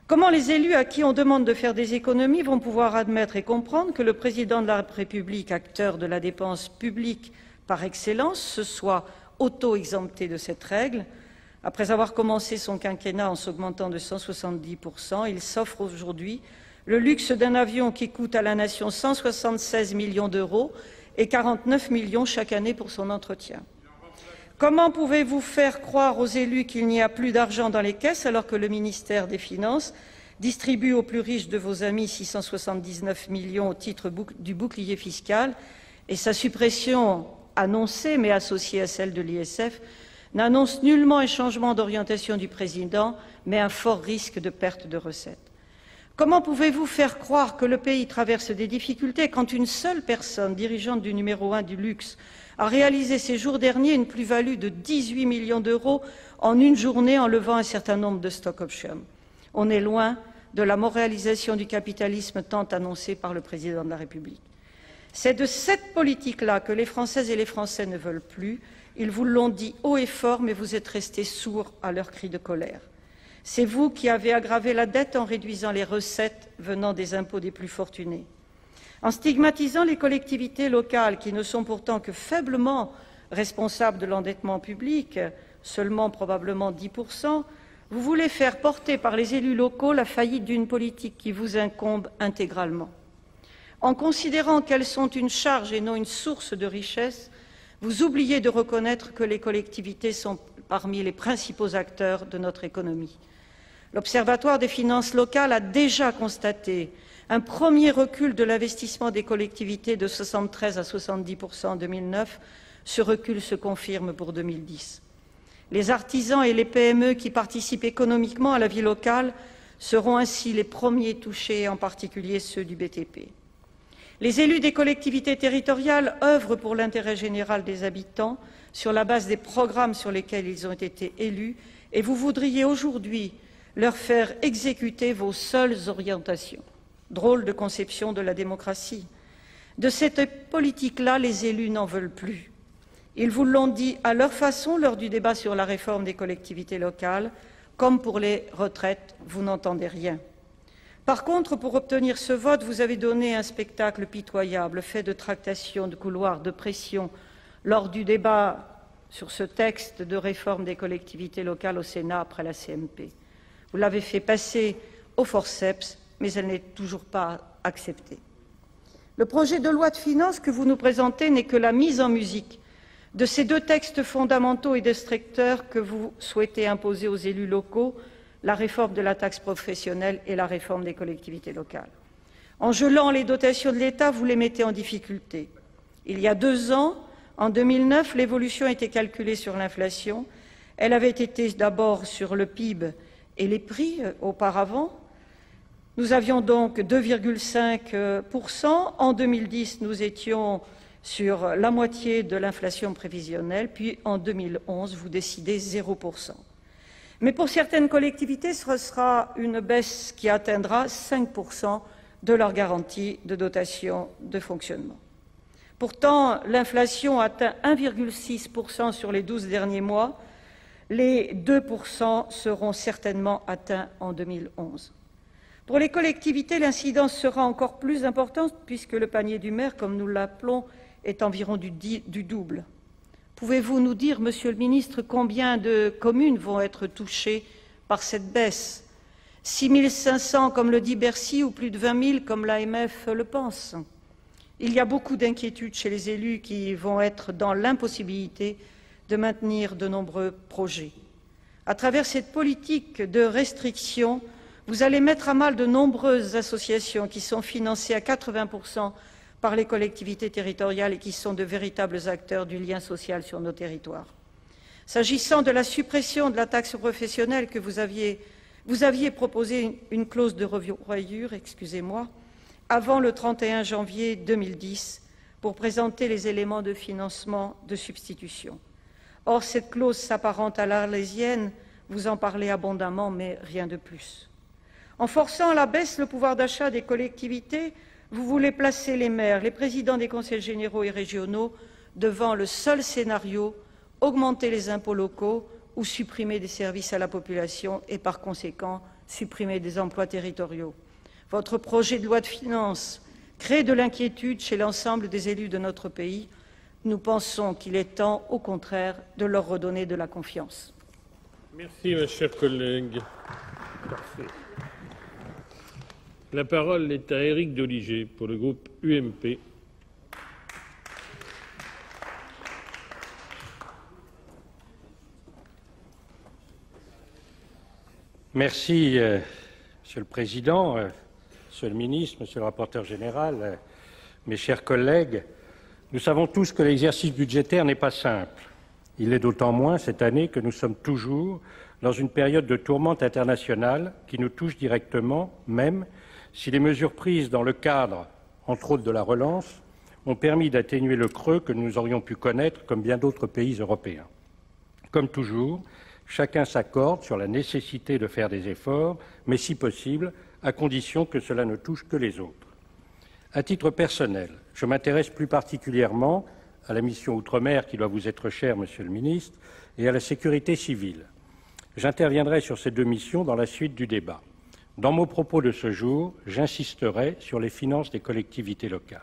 Comment les élus à qui on demande de faire des économies vont pouvoir admettre et comprendre que le président de la République, acteur de la dépense publique par excellence, se soit auto-exempté de cette règle? Après avoir commencé son quinquennat en s'augmentant de 170%, il s'offre aujourd'hui le luxe d'un avion qui coûte à la nation 176 millions d'euros et 49 millions chaque année pour son entretien. Comment pouvez-vous faire croire aux élus qu'il n'y a plus d'argent dans les caisses alors que le ministère des Finances distribue aux plus riches de vos amis 679 millions au titre du bouclier fiscal et sa suppression annoncée mais associée à celle de l'ISF n'annonce nullement un changement d'orientation du président mais un fort risque de perte de recettes? Comment pouvez-vous faire croire que le pays traverse des difficultés quand une seule personne, dirigeante du numéro 1 du luxe, a réalisé ces jours derniers une plus-value de 18 millions d'euros en une journée en levant un certain nombre de stock options? On est loin de la moralisation du capitalisme tant annoncée par le président de la République. C'est de cette politique-là que les Françaises et les Français ne veulent plus. Ils vous l'ont dit haut et fort, mais vous êtes restés sourds à leurs cris de colère. C'est vous qui avez aggravé la dette en réduisant les recettes venant des impôts des plus fortunés. En stigmatisant les collectivités locales, qui ne sont pourtant que faiblement responsables de l'endettement public, seulement probablement 10%, vous voulez faire porter par les élus locaux la faillite d'une politique qui vous incombe intégralement. En considérant qu'elles sont une charge et non une source de richesse, vous oubliez de reconnaître que les collectivités sont parmi les principaux acteurs de notre économie. L'Observatoire des finances locales a déjà constaté un premier recul de l'investissement des collectivités de 73 à 70% en 2009. Ce recul se confirme pour 2010. Les artisans et les PME qui participent économiquement à la vie locale seront ainsi les premiers touchés, en particulier ceux du BTP. Les élus des collectivités territoriales œuvrent pour l'intérêt général des habitants sur la base des programmes sur lesquels ils ont été élus, et vous voudriez aujourd'hui leur faire exécuter vos seules orientations. Drôle de conception de la démocratie. De cette politique-là, les élus n'en veulent plus. Ils vous l'ont dit à leur façon lors du débat sur la réforme des collectivités locales. Comme pour les retraites, vous n'entendez rien. Par contre, pour obtenir ce vote, vous avez donné un spectacle pitoyable, fait de tractations, de couloirs, de pression, lors du débat sur ce texte de réforme des collectivités locales au Sénat après la CMP. Vous l'avez fait passer au forceps, mais elle n'est toujours pas acceptée. Le projet de loi de finances que vous nous présentez n'est que la mise en musique de ces deux textes fondamentaux et destructeurs que vous souhaitez imposer aux élus locaux, la réforme de la taxe professionnelle et la réforme des collectivités locales. En gelant les dotations de l'État, vous les mettez en difficulté. Il y a 2 ans, en 2009, l'évolution était calculée sur l'inflation. Elle avait été d'abord sur le PIB et les prix auparavant. Nous avions donc 2,5%. En 2010, nous étions sur la moitié de l'inflation prévisionnelle, puis en 2011, vous décidez 0%. Mais pour certaines collectivités, ce sera une baisse qui atteindra 5% de leur garantie de dotation de fonctionnement. Pourtant, l'inflation atteint 1,6% sur les 12 derniers mois. Les 2% seront certainement atteints en 2011. Pour les collectivités, l'incidence sera encore plus importante puisque le panier du maire, comme nous l'appelons, est environ du double. Pouvez-vous nous dire, Monsieur le ministre, combien de communes vont être touchées par cette baisse? 6 500 comme le dit Bercy ou plus de 20 000 comme l'AMF le pense? Il y a beaucoup d'inquiétudes chez les élus qui vont être dans l'impossibilité de maintenir de nombreux projets. À travers cette politique de restriction, vous allez mettre à mal de nombreuses associations qui sont financées à 80% par les collectivités territoriales et qui sont de véritables acteurs du lien social sur nos territoires. S'agissant de la suppression de la taxe professionnelle que vous aviez proposé une clause de revoyure, avant le 31 janvier 2010 pour présenter les éléments de financement de substitution. Or, cette clause s'apparente à l'arlésienne, vous en parlez abondamment, mais rien de plus. En forçant à la baisse le pouvoir d'achat des collectivités, vous voulez placer les maires, les présidents des conseils généraux et régionaux devant le seul scénario, augmenter les impôts locaux ou supprimer des services à la population et par conséquent supprimer des emplois territoriaux. Votre projet de loi de finances crée de l'inquiétude chez l'ensemble des élus de notre pays. Nous pensons qu'il est temps, au contraire, de leur redonner de la confiance. Merci, ma chère collègue. Parfait. La parole est à Éric Doligé pour le groupe UMP. Merci, Monsieur le Président, Monsieur le Ministre, Monsieur le Rapporteur général, mes chers collègues. Nous savons tous que l'exercice budgétaire n'est pas simple. Il l'est d'autant moins cette année que nous sommes toujours dans une période de tourmente internationale qui nous touche directement, même si les mesures prises dans le cadre, entre autres, de la relance, ont permis d'atténuer le creux que nous aurions pu connaître comme bien d'autres pays européens. Comme toujours, chacun s'accorde sur la nécessité de faire des efforts, mais si possible, à condition que cela ne touche que les autres. À titre personnel, je m'intéresse plus particulièrement à la mission Outre-mer qui doit vous être chère, Monsieur le Ministre, et à la sécurité civile. J'interviendrai sur ces deux missions dans la suite du débat. Dans mon propos de ce jour, j'insisterai sur les finances des collectivités locales.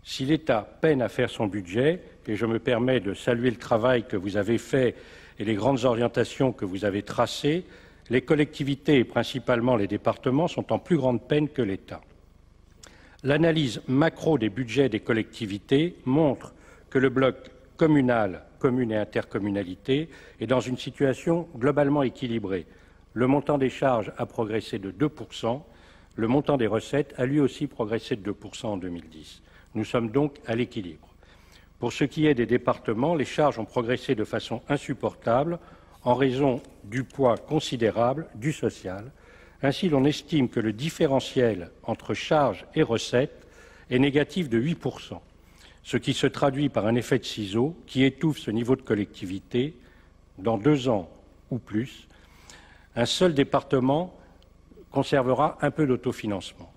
Si l'État peine à faire son budget, et je me permets de saluer le travail que vous avez fait et les grandes orientations que vous avez tracées, les collectivités, et principalement les départements, sont en plus grande peine que l'État. L'analyse macro des budgets des collectivités montre que le bloc communal, communes et intercommunalité, est dans une situation globalement équilibrée. Le montant des charges a progressé de 2%, le montant des recettes a lui aussi progressé de 2% en 2010. Nous sommes donc à l'équilibre. Pour ce qui est des départements, les charges ont progressé de façon insupportable en raison du poids considérable du social, Ainsi, l'on estime que le différentiel entre charges et recettes est négatif de 8%, ce qui se traduit par un effet de ciseau qui étouffe ce niveau de collectivité. Dans 2 ans ou plus, un seul département conservera un peu d'autofinancement.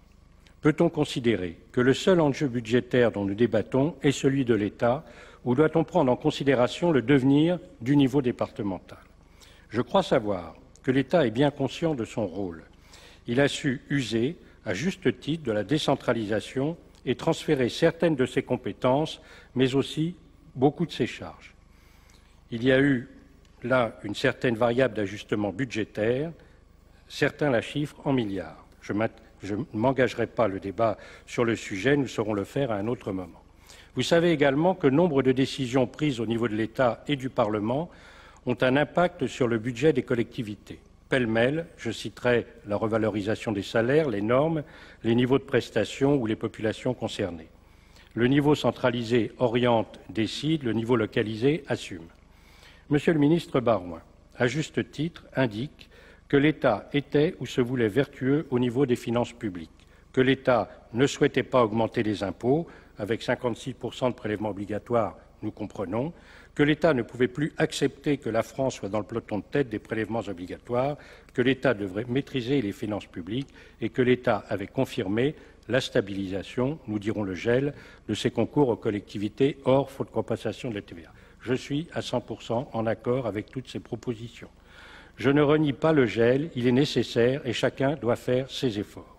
Peut-on considérer que le seul enjeu budgétaire dont nous débattons est celui de l'État, ou doit-on prendre en considération le devenir du niveau départemental? Je crois savoir que l'État est bien conscient de son rôle. Il a su user, à juste titre, de la décentralisation et transférer certaines de ses compétences, mais aussi beaucoup de ses charges. Il y a eu là une certaine variable d'ajustement budgétaire, certains la chiffrent en milliards. Je ne m'engagerai pas le débat sur le sujet, nous saurons le faire à un autre moment. Vous savez également que nombre de décisions prises au niveau de l'État et du Parlement ont un impact sur le budget des collectivités. Pêle-mêle, je citerai la revalorisation des salaires, les normes, les niveaux de prestations ou les populations concernées. Le niveau centralisé oriente, décide, le niveau localisé assume. Monsieur le ministre Baroin, à juste titre, indique que l'État était ou se voulait vertueux au niveau des finances publiques, que l'État ne souhaitait pas augmenter les impôts, avec 56% de prélèvements obligatoires, nous comprenons, que l'État ne pouvait plus accepter que la France soit dans le peloton de tête des prélèvements obligatoires, que l'État devrait maîtriser les finances publiques et que l'État avait confirmé la stabilisation, nous dirons le gel, de ses concours aux collectivités hors faute de compensation de la TVA. Je suis à 100% en accord avec toutes ces propositions. Je ne renie pas le gel, il est nécessaire et chacun doit faire ses efforts.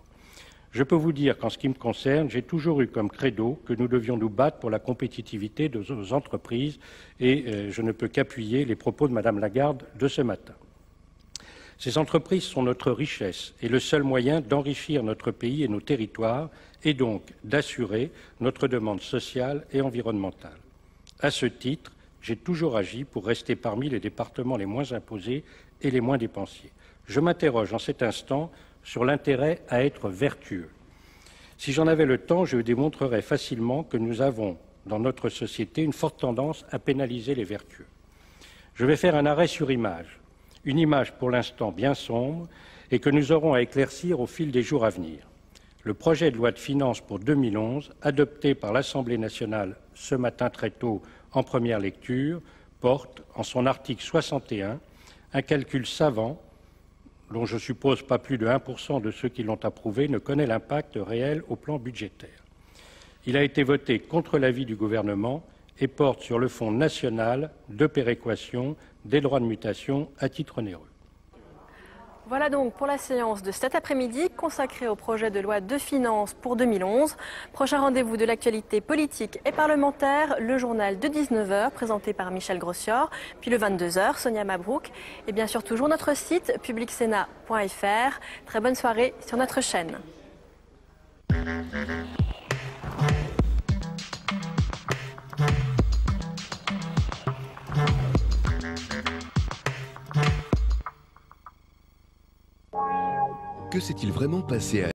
Je peux vous dire qu'en ce qui me concerne, j'ai toujours eu comme credo que nous devions nous battre pour la compétitivité de nos entreprises et je ne peux qu'appuyer les propos de Madame Lagarde de ce matin. Ces entreprises sont notre richesse et le seul moyen d'enrichir notre pays et nos territoires et donc d'assurer notre demande sociale et environnementale. À ce titre, j'ai toujours agi pour rester parmi les départements les moins imposés et les moins dépensiers. Je m'interroge en cet instant sur l'intérêt à être vertueux. Si j'en avais le temps, je démontrerais facilement que nous avons, dans notre société, une forte tendance à pénaliser les vertueux. Je vais faire un arrêt sur image, une image pour l'instant bien sombre et que nous aurons à éclaircir au fil des jours à venir. Le projet de loi de finances pour 2011, adopté par l'Assemblée nationale ce matin très tôt en première lecture, porte, en son article 61, un calcul savant dont je suppose pas plus de 1% de ceux qui l'ont approuvé ne connaît l'impact réel au plan budgétaire. Il a été voté contre l'avis du gouvernement et porte sur le Fonds national de péréquation des droits de mutation à titre onéreux. Voilà donc pour la séance de cet après-midi consacrée au projet de loi de finances pour 2011. Prochain rendez-vous de l'actualité politique et parlementaire, le journal de 19h présenté par Michel Grossior, puis le 22h, Sonia Mabrouk et bien sûr toujours notre site publicsena.fr. Très bonne soirée sur notre chaîne. Que s'est-il vraiment passé à